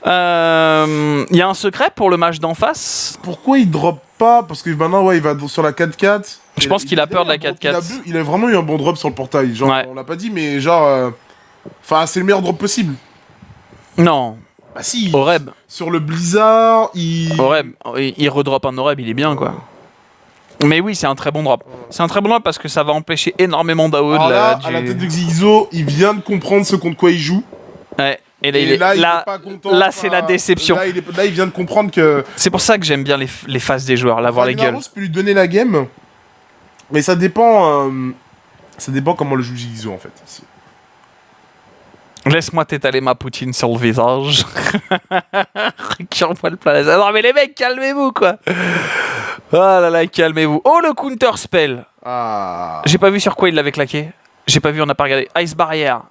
Il y a un secret pour le match d'en face. pourquoi il drop pas? Parce que maintenant, ouais, il va sur la 4-4. Je pense qu'il a peur de la 4-4. Il a vraiment eu un bon drop sur le portail. Genre, Ouais. on l'a pas dit, mais genre. Enfin, c'est le meilleur drop possible. Non, Bah, si. Oreb. Sur le Blizzard, il. Oreb. Il redrop un Oreb, il est bien quoi. Mais oui, c'est un très bon drop. C'est un très bon drop parce que ça va empêcher énormément d'AO. Alors là, à la tête de Xyzo, il vient de comprendre ce contre quoi il joue. Ouais. Et Et là, il là, est pas content. là, c'est la déception. Là, il vient de comprendre que... C'est pour ça que j'aime bien les phases des joueurs, là, voir les gueules. Ragnaros peut lui donner la game, mais ça dépend comment le joue Xyzo, en fait. Laisse-moi t'étaler ma poutine sur le visage. Qui envoie le plat. Non mais les mecs, calmez-vous quoi. Oh là là, calmez-vous. Oh le counter spell. Ah. J'ai pas vu sur quoi il l'avait claqué. J'ai pas vu, on n'a pas regardé. Ice barrière.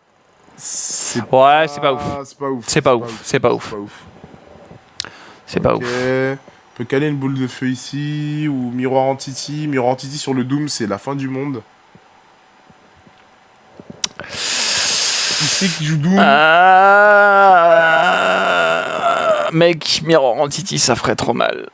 C'est Ouais, c'est pas ouf. C'est pas ouf. C'est pas ouf. C'est pas ouf. C'est pas ouf. On peut caler une boule de feu ici ou miroir entity. Miroir entity sur le Doom, c'est la fin du monde. Ici qui joue Doom. Mec, Mirror Entity, ça ferait trop mal.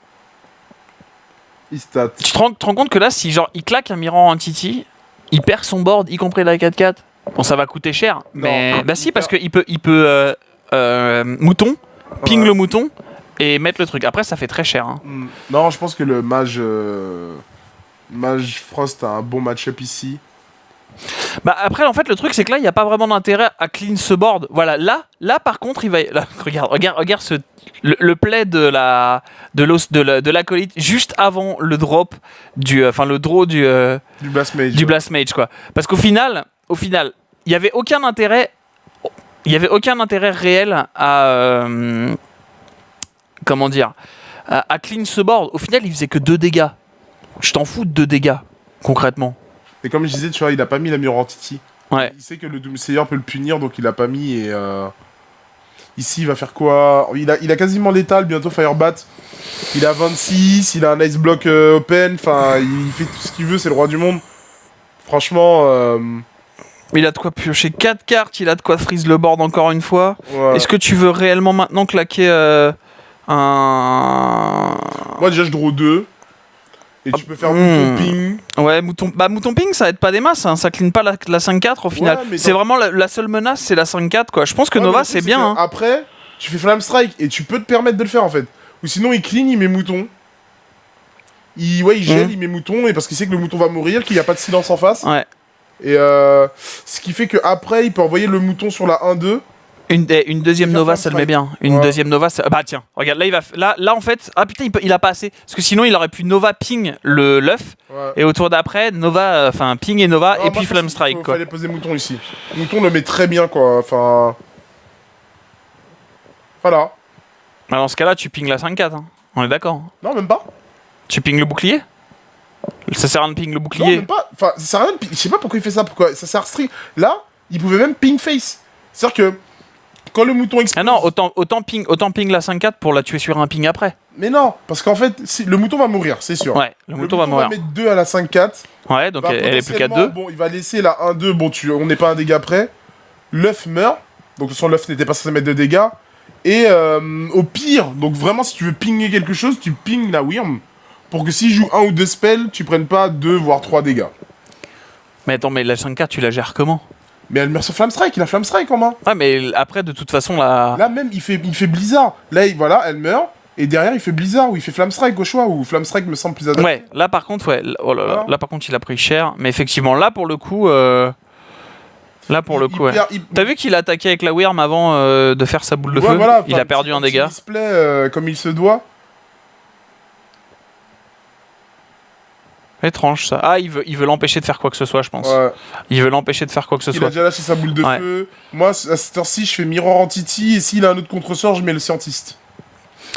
Il stat. Tu te rends compte que là, si genre il claque un Mirror Entity, il perd son board, y compris la 4-4. Bon, ça va coûter cher, mais bah si, parce qu'il peut mouton, ping le mouton et mettre le truc. Après, ça fait très cher. Hein. Non, je pense que le mage Frost a un bon match-up ici. Bah après en fait le truc c'est que là il n'y a pas vraiment d'intérêt à clean ce board. Voilà, là par contre il va là, regarde le play de l'acolyte juste avant le drop le draw du Blast Mage. Du Blast Mage quoi. Parce qu'au final, il n'y avait aucun intérêt réel à comment dire à clean ce board. Au final, il faisait que 2 dégâts. Je t'en fous de 2 dégâts concrètement. Et comme je disais, tu vois, il a pas mis la Mirror Entity. Ouais. Il sait que le Doomsayer peut le punir, donc il a pas mis. Et ici, il va faire quoi? Il a quasiment l'étal, bientôt Firebat. Il a 26, il a un Ice Block open. Enfin, il fait tout ce qu'il veut, c'est le roi du monde. Franchement. Il a de quoi piocher 4 cartes, il a de quoi freeze le board encore une fois. Ouais. Est-ce que tu veux réellement maintenant claquer un. Moi, déjà, je draw 2. Et tu peux faire mouton ping. Ouais, mouton ping, ça aide pas des masses, hein. Ça clean pas la 5-4 au final. Ouais, c'est vraiment la seule menace, c'est la 5-4 quoi. Je pense que Nova c'est bien. Hein. Après, tu fais Flame Strike et tu peux te permettre de le faire en fait. Ou sinon, il clean, il met mouton. Il gèle, il met mouton, et parce qu'il sait que le mouton va mourir, qu'il n'y a pas de silence en face. Ouais. Et ce qui fait qu'après, il peut envoyer le mouton sur la 1-2. Une deuxième Nova, ça le met bien. Une deuxième Nova, ça... Bah tiens, regarde, là en fait... Ah putain, il a pas assez. Parce que sinon, il aurait pu Nova ping l'œuf. Ouais. Et au tour d'après, Nova... Enfin, ping et Nova, et puis Flame Strike, quoi. Il fallait poser mouton ici. Mouton le met très bien, quoi. Enfin... Voilà. Bah, dans ce cas-là, tu ping la 5-4. Hein. On est d'accord. Non, même pas. Tu ping le bouclier? Ça sert à rien de ping le bouclier? Non, même pas. Enfin, ça sert à rien de ping. Je sais pas pourquoi il fait ça. Pourquoi ça sert strict. Là, il pouvait même ping face. C'est-à-dire que... Quand le mouton explose... Ah non, autant ping la 5-4 pour la tuer sur un ping après. Mais non, parce qu'en fait, le mouton va mourir, c'est sûr. Ouais, le mouton va mourir. On va mettre 2 à la 5-4. Ouais, donc elle est plus qu'à 2. Bon, il va laisser la 1-2, bon, on n'est pas un dégât près. L'œuf meurt, donc son l'œuf n'était pas censé mettre de dégâts. Et au pire, donc vraiment, si tu veux pinguer quelque chose, tu pinges la Wyrm. Pour que s'il joue 1 ou 2 spells, tu prennes pas 2 voire 3 dégâts. Mais attends, mais la 5-4, tu la gères comment? Mais elle meurt sur Flame Strike, il a Flame Strike en main. Ouais, mais après, de toute façon, la... Là même, il fait Blizzard. Là, voilà, elle meurt. Et derrière, il fait Blizzard, ou il fait Flame Strike au choix, ou Flame Strike me semble plus adapté. Ouais, là par contre, oh là là, là par contre, il a pris cher. Mais effectivement, là pour le coup... T'as vu qu'il a attaqué avec la Wyrm avant de faire sa boule de feu? Voilà, il a perdu un dégât. Display comme il se doit. Étrange ça. Ah, il veut l'empêcher de faire quoi que ce soit, je pense. Ouais. Il veut l'empêcher de faire quoi que ce soit. Il a déjà lâché sa boule de feu. Moi, à cette heure-ci, je fais Mirror Entity, et s'il a un autre contre-sort, je mets le Scientist.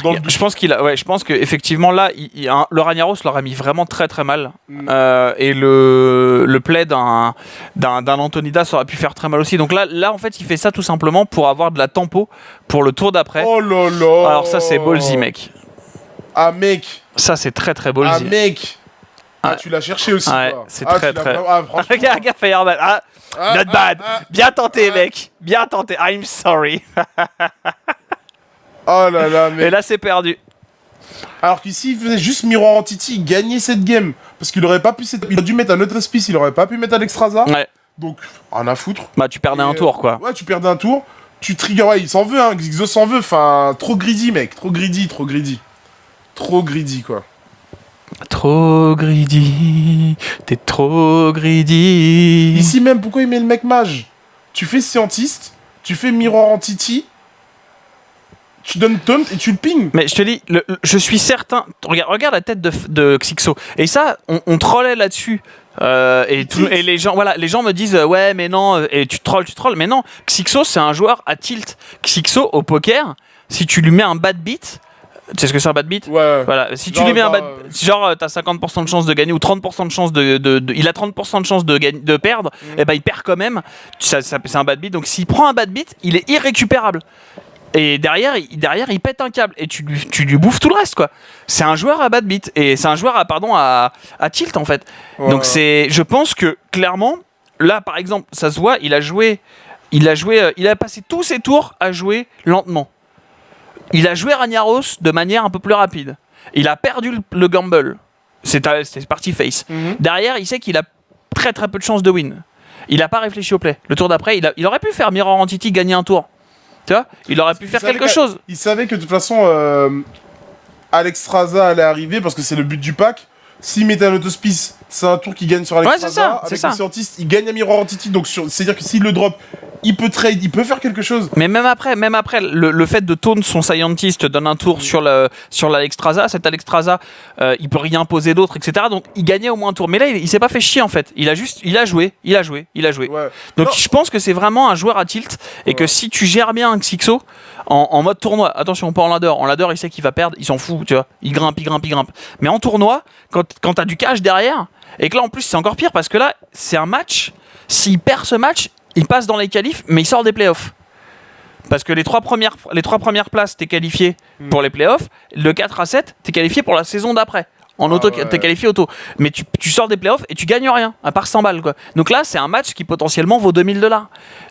Je pense je pense que effectivement là, le Ragnaros l'aurait mis vraiment très très mal. Et le play d'un Antonidas aurait pu faire très mal aussi. Donc là en fait, il fait ça tout simplement pour avoir de la tempo pour le tour d'après. Oh là là. Alors ça c'est ballsy, mec. Ah mec. Ça c'est très très ballsy. Ah mec. Ah, tu l'as cherché aussi. Ouais, c'est très. Ah, regarde, Fireman. Not bad. Bien tenté, mec. Bien tenté. I'm sorry. Oh là là, mec. Et là, c'est perdu. Alors qu'ici, il faisait juste Mirror Entity, il gagnait cette game. Parce qu'il aurait pas pu. Il a dû mettre un autre Espice, il aurait pas pu mettre un Extraza. Ouais. Donc, rien à foutre. Bah, tu perdais un tour, quoi. Ouais, tu perdais un tour. Tu trigger. Ouais, il s'en veut, hein. Xyzo s'en veut. Enfin, trop greedy, mec. Trop greedy, quoi. Trop greedy, t'es trop greedy. Ici même, pourquoi il met le mec mage? Tu fais scientiste, tu fais mirror entity, tu donnes taunt et tu le ping. Mais je te dis, je suis certain. Regarde la tête de Xixo. Et ça, on trollait là-dessus. Et les gens, voilà, les gens me disent ouais, mais non. Et tu trolles. Mais non, Xixo, c'est un joueur à tilt. Xixo au poker, si tu lui mets un bad beat. Tu sais ce que c'est un bad beat? Ouais. Voilà. Si tu lui mets un bad, genre t'as 50% de chance de gagner ou 30% de chance il a 30% de chance de perdre, et ben il perd quand même. C'est un bad beat. Donc s'il prend un bad beat, il est irrécupérable. Et derrière, il pète un câble et tu lui bouffes tout le reste, quoi. C'est un joueur à bad beat et c'est un joueur à tilt en fait. Ouais. Donc je pense que clairement, là par exemple, ça se voit, il a passé tous ses tours à jouer lentement. Il a joué Ragnaros de manière un peu plus rapide. Il a perdu le gamble. C'était parti face. Derrière, il sait qu'il a très très peu de chances de win. Il n'a pas réfléchi au play. Le tour d'après, il aurait pu faire Mirror Entity gagner un tour. Tu vois, il aurait pu faire quelque chose. Il savait que de toute façon, Alexstrasza allait arriver parce que c'est le but du pack. S'il mettait un autospice, c'est un tour qui gagne sur Alexstrasza. Ouais, avec le scientiste, il gagne à Mirror Entity. Donc c'est-à-dire que s'il le drop, il peut trade, il peut faire quelque chose. Mais même après, le fait de taunt son scientist donne un tour sur l'Alexstrasza. Cet Alexstrasza, il peut rien poser d'autre, etc. Donc il gagnait au moins un tour. Mais là, il s'est pas fait chier en fait. Il a joué. Ouais. Donc je pense que c'est vraiment un joueur à tilt et que si tu gères bien un Xixo en mode tournoi, attention pas en ladder. En ladder, il sait qu'il va perdre, il s'en fout, tu vois. Il grimpe. Mais en tournoi, quand t'as du cash derrière, et que là en plus c'est encore pire parce que là c'est un match. S'il perd ce match, il passe dans les qualifs, mais il sort des playoffs. Parce que les trois premières places, t'es qualifié pour les playoffs. Le 4 à 7, t'es qualifié pour la saison d'après. En auto, t'es qualifié auto. Mais tu sors des playoffs et tu gagnes rien, à part 100 balles, quoi. Donc là, c'est un match qui potentiellement vaut 2000 $.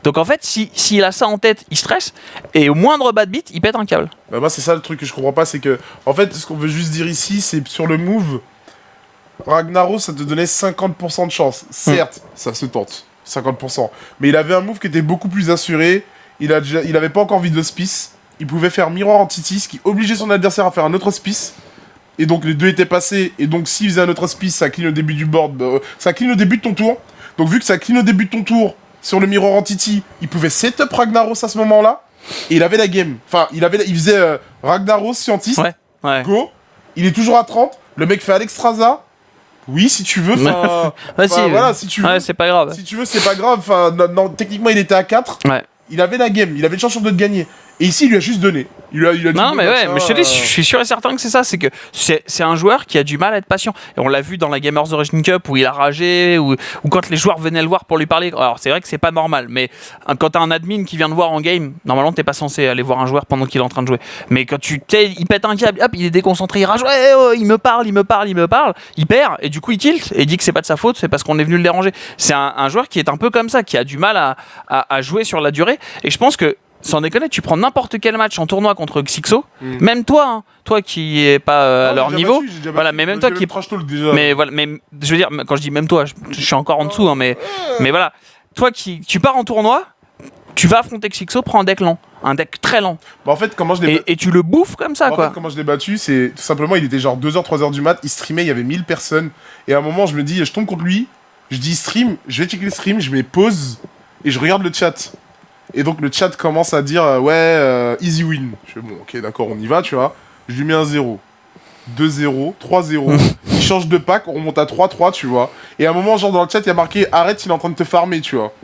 Donc en fait, s'il a ça en tête, il stresse. Et au moindre bad beat, il pète un câble. Bah moi, c'est ça le truc que je comprends pas. C'est que, en fait, ce qu'on veut juste dire ici, c'est sur le move, Ragnaros, ça te donnait 50% de chance. Certes, ça se tente. 50%. Mais il avait un move qui était beaucoup plus assuré. Il avait pas encore vide l'hospice. Il pouvait faire Mirror Entity, ce qui obligeait son adversaire à faire un autre hospice. Et donc les deux étaient passés. Et donc s'il faisait un autre hospice, ça clean au début du board. Ça clean au début de ton tour. Donc vu que ça clean au début de ton tour sur le Mirror Entity, il pouvait setup Ragnaros à ce moment-là. Et il avait la game. Enfin, il faisait Ragnaros scientiste. Ouais. Go. Il est toujours à 30. Le mec fait Alexstrasza. Oui, si tu veux. Voilà, si tu veux. Ouais, c'est pas grave. Si tu veux, c'est pas grave. Enfin, non, techniquement, il était à 4. Ouais. Il avait la game. Il avait une chance de gagner. Et ici, il lui a juste donné. Il a dit non, mais ouais, mais je te dis, je suis sûr et certain que c'est ça. C'est que c'est un joueur qui a du mal à être patient. Et on l'a vu dans la Gamers Origin Cup où il a ragé, ou quand les joueurs venaient le voir pour lui parler. Alors, c'est vrai que c'est pas normal, mais quand t'as un admin qui vient te voir en game, normalement, t'es pas censé aller voir un joueur pendant qu'il est en train de jouer. Mais quand il pète un câble, hop, il est déconcentré, il rage, il me parle, il perd, et du coup, il tilt, et il dit que c'est pas de sa faute, c'est parce qu'on est venu le déranger. C'est un joueur qui est un peu comme ça, qui a du mal à jouer sur la durée. Et je pense que sans déconner, tu prends n'importe quel match en tournoi contre Xixo, même toi, toi qui est pas à leur niveau, voilà, mais même toi qui est, mais voilà, mais je veux dire, quand je dis même toi, je suis encore en dessous, hein, mais voilà, toi tu pars en tournoi, tu vas affronter Xixo, prends un deck lent, un deck très lent. Bah en fait, comment je l'ai et tu le bouffes comme ça, quoi. En fait, comment je l'ai battu, c'est tout simplement, il était genre 2h, 3h du mat, il streamait, il y avait 1000 personnes, et à un moment, je me dis, je tombe contre lui, je dis stream, je vais checker le stream, je mets pause, et je regarde le chat. Et donc le chat commence à dire easy win. Je fais bon, ok, d'accord, on y va, tu vois. Je lui mets un 0. 2-0, 3-0. Il change de pack, on remonte à 3-3, tu vois. Et à un moment, genre dans le chat, il y a marqué arrête, il est en train de te farmer, tu vois.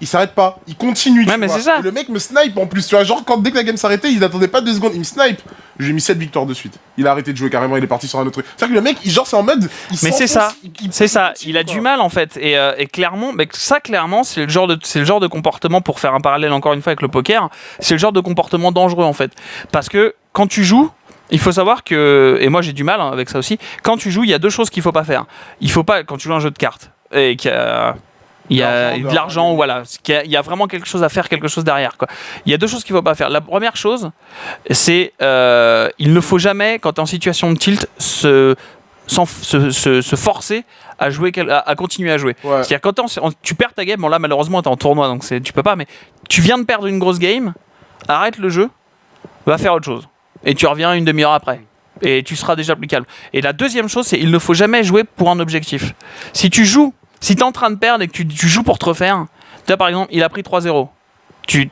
Il s'arrête pas, il continue, tu mais vois. C'est ça. Et le mec me snipe en plus, tu vois. Genre, dès que la game s'arrêtait, il attendait pas 2 secondes, il me snipe. J'ai mis 7 victoires de suite. Il a arrêté de jouer carrément, il est parti sur un autre truc. C'est-à-dire que le mec, c'est en mode. Mais c'est ça, il a du mal en fait. Et clairement, clairement, c'est le genre de comportement, pour faire un parallèle encore une fois avec le poker, c'est le genre de comportement dangereux en fait. Parce que quand tu joues, il faut savoir que, et moi j'ai du mal avec ça aussi, quand tu joues, il y a 2 choses qu'il faut pas faire. Il faut pas, quand tu joues un jeu de cartes, et qu'il y a. Il y a de l'argent, voilà. Il y a vraiment quelque chose à faire, quelque chose derrière, quoi. Il y a 2 choses qu'il ne faut pas faire. La première chose, c'est il ne faut jamais, quand tu es en situation de tilt, se forcer à jouer, à continuer à jouer. Ouais. C'est-à-dire quand tu perds ta game, bon là malheureusement tu es en tournoi, donc tu peux pas, mais tu viens de perdre une grosse game, arrête le jeu, va faire autre chose. Et tu reviens une demi-heure après. Et tu seras déjà plus calme. Et la deuxième chose, c'est il ne faut jamais jouer pour un objectif. Si t'es en train de perdre et que tu joues pour te refaire, toi par exemple, il a pris 3-0.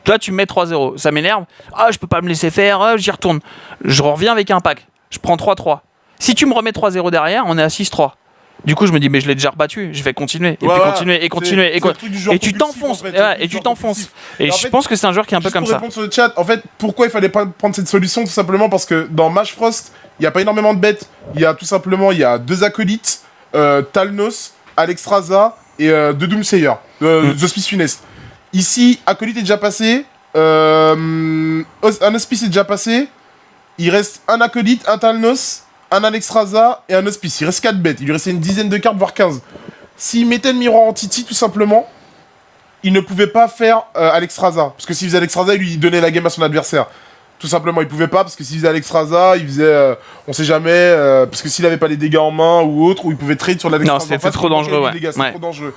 Toi, tu mets 3-0. Ça m'énerve. Je peux pas me laisser faire, j'y retourne. Je reviens avec un pack. Je prends 3-3. Si tu me remets 3-0 derrière, on est à 6-3. Du coup, je me dis, mais je l'ai déjà rebattu, je vais continuer. Et puis continuer, et continuer. Et tu t'enfonces. Et tu t'enfonces. Et je pense que c'est un joueur qui est un peu comme ça. Pour répondre sur le chat, en fait, pourquoi il fallait pas prendre cette solution? Tout simplement parce que dans Mage Frost, il n'y a pas énormément de bêtes. Il y a tout simplement 2 acolytes, Talnos, Alexstrasza et 2 Doomsayer, The Hospice Funeste. Ici, acolyte est déjà passé, un Hospice est déjà passé. Il reste un acolyte, un Talnos, un Alexstrasza et un Hospice. Il reste 4 bêtes. Il lui restait une dizaine de cartes, voire 15. S'il mettait le miroir Entity, tout simplement, il ne pouvait pas faire Alexstrasza. Parce que s'il faisait Alexstrasza, il lui donnait la game à son adversaire. Tout simplement, il pouvait pas, parce que s'il faisait Alexstrasza, il faisait... on sait jamais, parce que s'il avait pas les dégâts en main ou autre, ou il pouvait trade sur l'Alexstrasza. Non, c'était trop dangereux, ouais. C'était trop dangereux.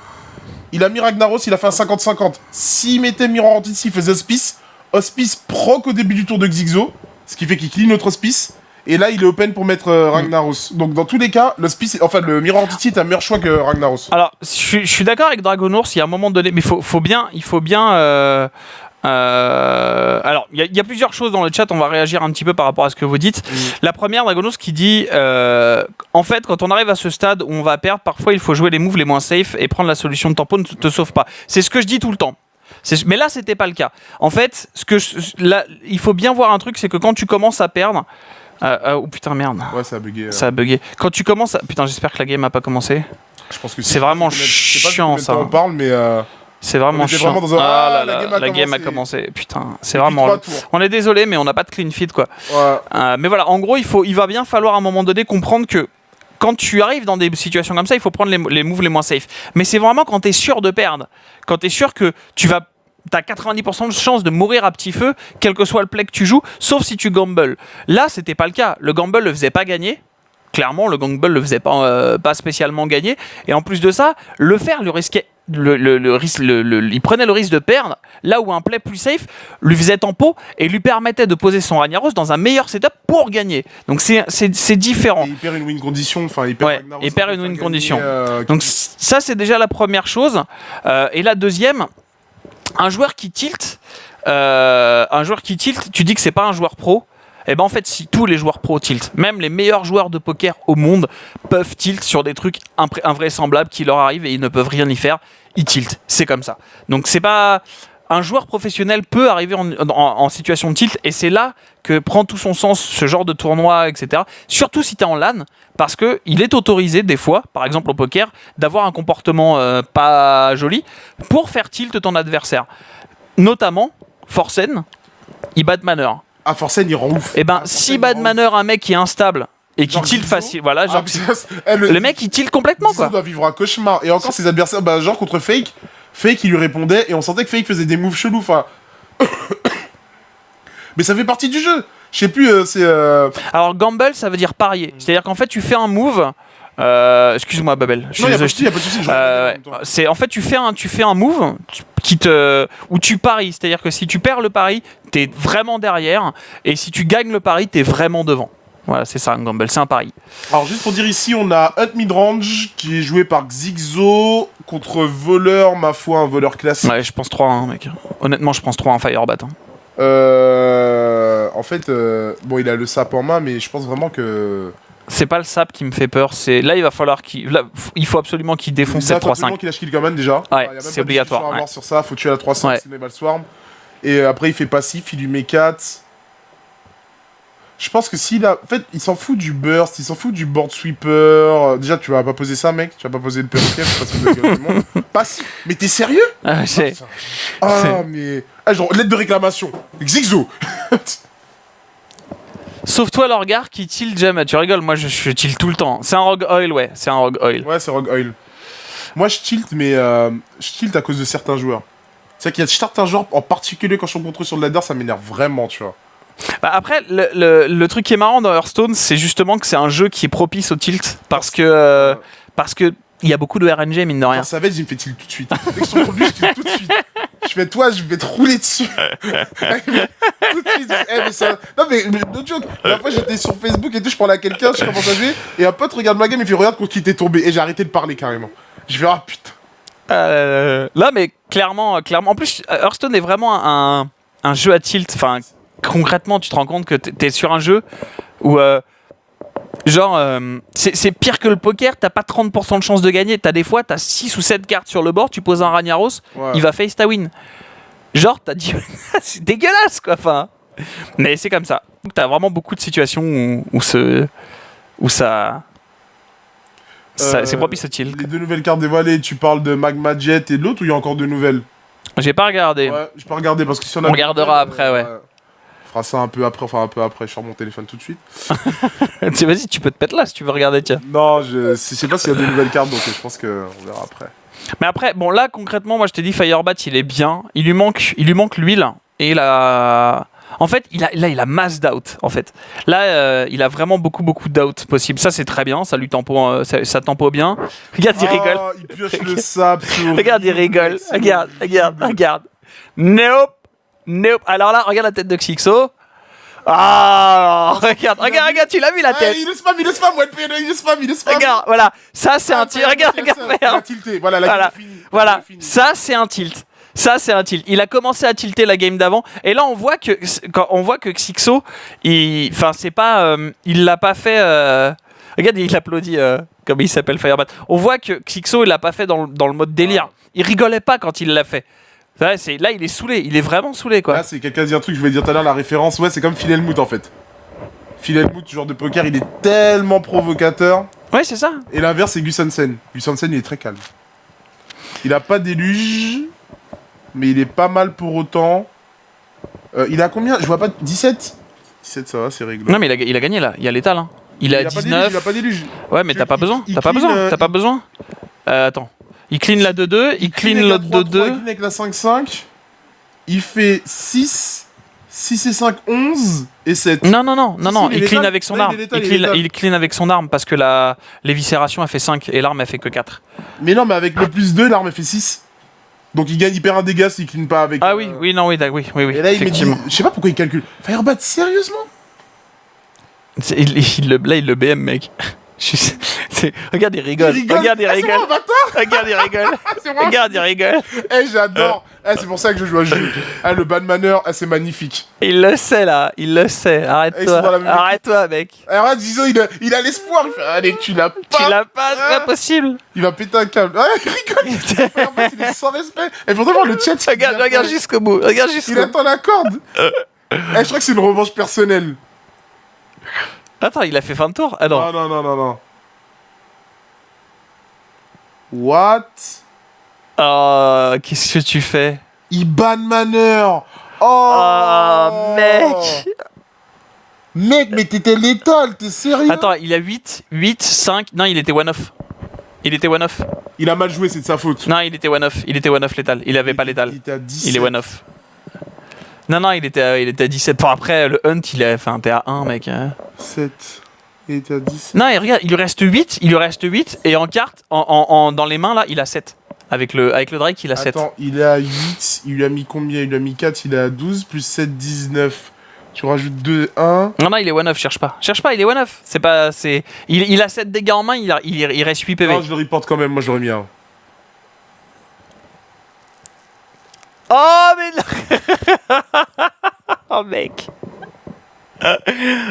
Il a mis Ragnaros, il a fait un 50-50. S'il mettait miroir Entity, il faisait Hospice. Hospice proc au début du tour de Xixo, ce qui fait qu'il clean notre Hospice. Et là, il est open pour mettre Ragnaros. Donc, dans tous les cas, le Mirror Entity est un meilleur choix que Ragnaros. Alors, je suis d'accord avec Dragonours, il y a un moment donné, mais il faut bien. Alors, il y a plusieurs choses dans le chat, on va réagir un petit peu par rapport à ce que vous dites. La première, Dragonours qui dit en fait, quand on arrive à ce stade où on va perdre, parfois il faut jouer les moves les moins safe et prendre la solution de tempo ne te sauve pas. C'est ce que je dis tout le temps. Mais là, c'était pas le cas. En fait, là, il faut bien voir un truc, c'est que quand tu commences à perdre. Oh putain, merde. Ouais, ça a bugué. Ça a bugué. Quand tu commences à... Putain, j'espère que la game a pas commencé. Je pense que c'est vraiment chiant, ça. On parle, mais... C'est vraiment chiant. La game a commencé. Putain, c'est vraiment... On est désolé, mais on n'a pas de clean feed, quoi. Ouais. Mais voilà, en gros, il va bien falloir à un moment donné comprendre que quand tu arrives dans des situations comme ça, il faut prendre les moves les moins safe. Mais c'est vraiment quand tu es sûr de perdre. Quand tu es sûr que t'as 90% de chance de mourir à petit feu, quel que soit le play que tu joues, sauf si tu gambles. Là, c'était pas le cas. Le gamble le faisait pas gagner. Clairement, le gamble le faisait pas spécialement gagner. Et en plus de ça, le faire lui risquait. Il prenait le risque de perdre, là où un play plus safe lui faisait tempo et lui permettait de poser son Ragnaros dans un meilleur setup pour gagner. Donc c'est différent. Et il perd une win condition. Il perd une win condition. Donc ça, c'est déjà la première chose. Et la deuxième, un joueur qui tilt, tu dis que c'est pas un joueur pro. Et ben en fait, si tous les joueurs pro tiltent, même les meilleurs joueurs de poker au monde peuvent tilt sur des trucs invraisemblables qui leur arrivent et ils ne peuvent rien y faire, ils tiltent. C'est comme ça. Donc c'est pas... Un joueur professionnel peut arriver en situation de tilt et c'est là que prend tout son sens ce genre de tournoi, etc. Surtout si tu es en LAN, parce qu'il est autorisé des fois, par exemple au poker, d'avoir un comportement pas joli pour faire tilt ton adversaire. Notamment, Forsen, il bat de manner. Ah, Forsen, il rend ouf. Et ben, si bad manner un mec qui est instable et qui tilt facile, voilà, genre, le mec il tilt complètement, quoi. Il doit vivre un cauchemar. Et encore ses adversaires, genre contre Fake, il lui répondait et on sentait que Fake faisait des moves chelous, enfin. Mais ça fait partie du jeu. Je sais plus, c'est. Alors, gamble, ça veut dire parier. C'est-à-dire qu'en fait, tu fais un move. Excuse-moi, Babel. Non, il y a pas de souci. En fait, tu fais un move où tu paries. C'est-à-dire que si tu perds le pari, t'es vraiment derrière. Et si tu gagnes le pari, t'es vraiment devant. Voilà, c'est ça un gamble, c'est un pari. Alors, juste pour dire ici, on a Hunt Midrange qui est joué par Xixo contre Voleur, ma foi, un voleur classique. Ouais, je pense 3-1, mec. Honnêtement, je pense 3-1 Firebat. En fait, bon, il a le sap en main, mais je pense vraiment que. C'est pas le sap qui me fait peur, là il va falloir il faut absolument qu'il défonce cette 3-5. Il faut absolument qu'il lâche Kill Command déjà. Ouais, c'est obligatoire. Ouais. Sur ça, faut tuer la 3-5, sinon il va le swarm. Et après il fait passif, il lui met 4. Je pense que s'il a... En fait, il s'en fout du burst, il s'en fout du board sweeper. Déjà, tu vas pas poser ça, mec. Tu vas pas poser le perroquet, parce que le gars du monde. Passif. Mais t'es sérieux? Mais... Ah, genre, lettre de réclamation. Xixo. Sauf toi, Lorgar, qui tilt jamais. Tu rigoles, moi je tilt tout le temps. C'est un Rogue Oil, ouais. C'est un Rogue Oil. Ouais, c'est Rogue Oil. Moi, je tilt, mais je tilt à cause de certains joueurs. C'est qu'il y a certains joueurs, en particulier quand je suis contre sur le ladder, ça m'énerve vraiment, tu vois. Bah après, le truc qui est marrant dans Hearthstone, c'est justement que c'est un jeu qui est propice au tilt. Parce que il y a beaucoup de RNG, mine de rien. Quand ça va, il me fait tilt tout de suite. Dès que je tombe contre lui, je tilt tout de suite. Je fais toi, je vais te rouler dessus. Tout de suite. Mais ça... Non, mais no joke. La fois, j'étais sur Facebook et tout, je parlais à quelqu'un, je commence à jouer, et un pote regarde ma game, il fait regarde contre qui t'es tombé. Et j'ai arrêté de parler carrément. Je fais ah putain. Là, mais clairement. En plus, Hearthstone est vraiment un jeu à tilt. Enfin, concrètement, tu te rends compte que t'es sur un jeu où. C'est pire que le poker, t'as pas 30% de chance de gagner. T'as des fois, t'as 6 ou 7 cartes sur le bord, tu poses un Ragnaros, il va face ta win. Genre, t'as dit. C'est dégueulasse, quoi. Enfin. Mais c'est comme ça. Donc, t'as vraiment beaucoup de situations où ça. C'est propice au tilt. Les 2 nouvelles cartes dévoilées, tu parles de Magma Jet et de l'autre ou il y a encore 2 nouvelles? J'ai pas regardé. Ouais, j'ai pas regardé parce que si on a. On regardera après, ouais. On fera ça un peu après, enfin un peu après, je sors mon téléphone tout de suite. Vas-y, tu peux te mettre là si tu veux regarder, tiens. Non, je sais pas s'il y a de nouvelles cartes, donc je pense qu'on verra après. Mais après, bon là concrètement, moi je t'ai dit Firebat, il est bien. Il lui manque l'huile et la. En fait, il a masse d'out. En fait, là, il a vraiment beaucoup d'out possible. Ça, c'est très bien. Ça lui tempo, ça tempo bien. Regarde, il rigole. Il pioche le sable. Regarde, il rigole. Regarde. Nope. Alors là, regarde la tête de Xixo. Ah, regarde, tu l'as vu la tête. Il le spam, il le spam. Regarde, voilà. Ça, c'est un tilt. Regarde. Il a tilté. Voilà, Voilà. Ça, c'est un tilt. Il a commencé à tilter la game d'avant, et là on voit que Xixo, il l'a pas fait. Regarde, il applaudit comme il s'appelle Firebat. On voit que Xixo il l'a pas fait dans le mode délire. Il rigolait pas quand il l'a fait. Là, il est saoulé, il est vraiment saoulé quoi. Là, c'est quelqu'un dit un truc, je voulais dire tout à l'heure la référence. Ouais, c'est comme Phil Hellmuth en fait. Phil Hellmuth, ce genre de poker, il est tellement provocateur. Ouais, c'est ça. Et l'inverse, c'est Gus Hansen. Gus Hansen, il est très calme. Il a pas d'éluge. Mais il est pas mal pour autant. Il a combien? Je vois pas. 17? 17, ça va, c'est réglo. Non, mais il a gagné là. Il y a l'étal. Hein. Il a 19. Il a pas d'éluge. Ouais, mais t'as pas besoin. Attends. Il clean la 2-2. Il clean l'autre 2-2. Il clean avec la 5-5. Il fait 6. 6 et 5, 11 et 7. Non. Il clean avec son arme. Il clean avec son arme parce que l'éviscération a fait 5 et l'arme a fait que 4. Mais non, mais avec le plus 2, l'arme fait 6. Donc il perd un dégât s'il clean pas avec. Ah oui. Et là, effectivement. Je sais pas pourquoi il calcule. Firebat, sérieusement? Il le BM, mec. Regarde, il rigole. Regarde, il rigole. Eh, j'adore. C'est pour ça que je joue à ce jeu. Le Badmanner, c'est magnifique. Il le sait, là. Arrête-toi, mec. Alors, Zizo, il a l'espoir. Il fait, allez, tu l'as pas. C'est pas possible. Il va péter un câble. Il rigole. Firebat, il est sans respect. Et pourtant, voir le chat. Regarde jusqu'au bout. Il attend la corde. Je crois que c'est une revanche personnelle. Attends, il a fait fin de tour? Ah non. Non. What? Oh, qu'est-ce que tu fais? Iban Manor. Oh, mec. Mec, mais t'étais létal, t'es sérieux? Attends, il a 8, 5... Non, il était one-off. Il a mal joué, c'est de sa faute. Non, il était one-off létal. Il avait pas létal. Il était à 17. Il est one-off. Non, il était à 17. Bon, après, le hunt, t'es à 1, mec. 7. Il était à 17. Non, et regarde, il lui reste 8. Et en carte, dans les mains, là, il a 7. Avec le Drake, il a 7. Attends, il est à 8. Il lui a mis combien? Il lui a mis 4, il est à 12. Plus 7, 19. Tu rajoutes 2, 1. Non, il est one-off, cherche pas, il est one-off. Il a 7 dégâts en main, il reste 8 PV. Non, je le reporte quand même, moi j'aurais mis 1. Oh, mais non. Oh, mec. Oh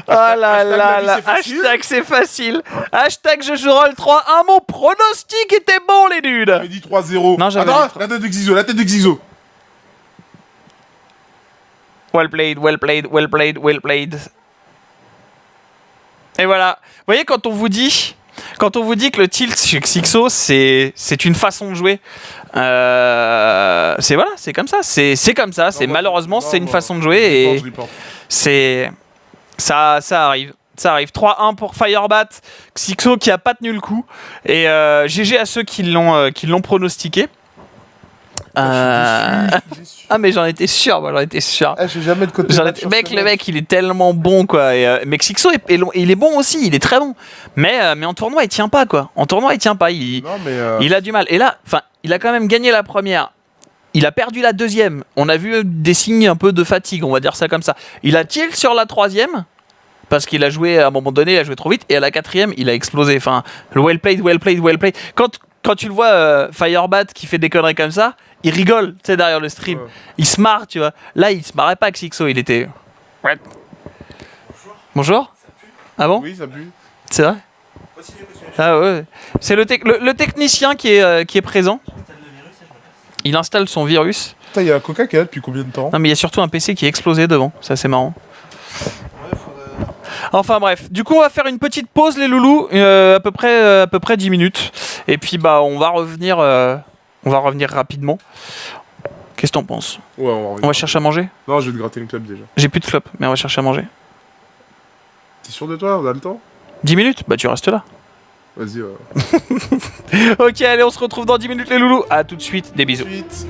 là. Hashtag c'est facile. Hashtag je joue roll 3. Mon pronostic était bon, les nuls. J'avais dit 3-0. Non, j'avais Attends, la tête de Xixo. Well played. Et voilà. Vous voyez, quand on vous dit que le tilt chez Xixo, c'est une façon de jouer. C'est comme ça. C'est comme ça. Malheureusement, c'est une façon de jouer et ça arrive. 3-1 pour Firebat. Xixo qui a pas tenu le coup. Et GG à ceux qui l'ont pronostiqué. Euh, Je suis déçu. Ah mais j'en étais sûr, moi j'en étais sûr. Ah, je vais jamais de côté. Mec, le mec, il est tellement bon, quoi. Et, mais Xixo, il est bon aussi, il est très bon. Mais en tournoi, il tient pas, quoi. En tournoi, il tient pas. Il Non, mais. a du mal. Et là, enfin, il a quand même gagné la première. Il a perdu la deuxième. On a vu des signes un peu de fatigue, on va dire ça comme ça. Il a tilt sur la troisième. Parce qu'il a joué, à un moment donné, il a joué trop vite. Et à la quatrième, il a explosé. Enfin, le well played, well played, well played. Quand tu le vois, Firebat qui fait des conneries comme ça, il rigole, tu sais, derrière le stream. Ouais. Il se marre, tu vois. Là, il se marrait pas, Xixo. Il était. Ouais. Bonjour. Ah bon? Oui, ça pue. C'est vrai? Ah ouais. C'est le technicien qui est présent. Il installe son virus. Putain, il y a un Coca qui est là depuis combien de temps? Non, mais il y a surtout un PC qui est explosé devant. Ça, c'est marrant. Enfin bref, du coup on va faire une petite pause les loulous, à peu près 10 minutes. Et puis bah on va revenir rapidement. Qu'est-ce que t'en penses? Ouais, On va chercher à manger? Non, je vais te gratter une clope déjà. J'ai plus de clope, mais on va chercher à manger. T'es sûr de toi? On a le temps? 10 minutes? Bah tu restes là. Vas-y, Ok, allez, on se retrouve dans 10 minutes les loulous. À tout de suite, des bisous. Suite.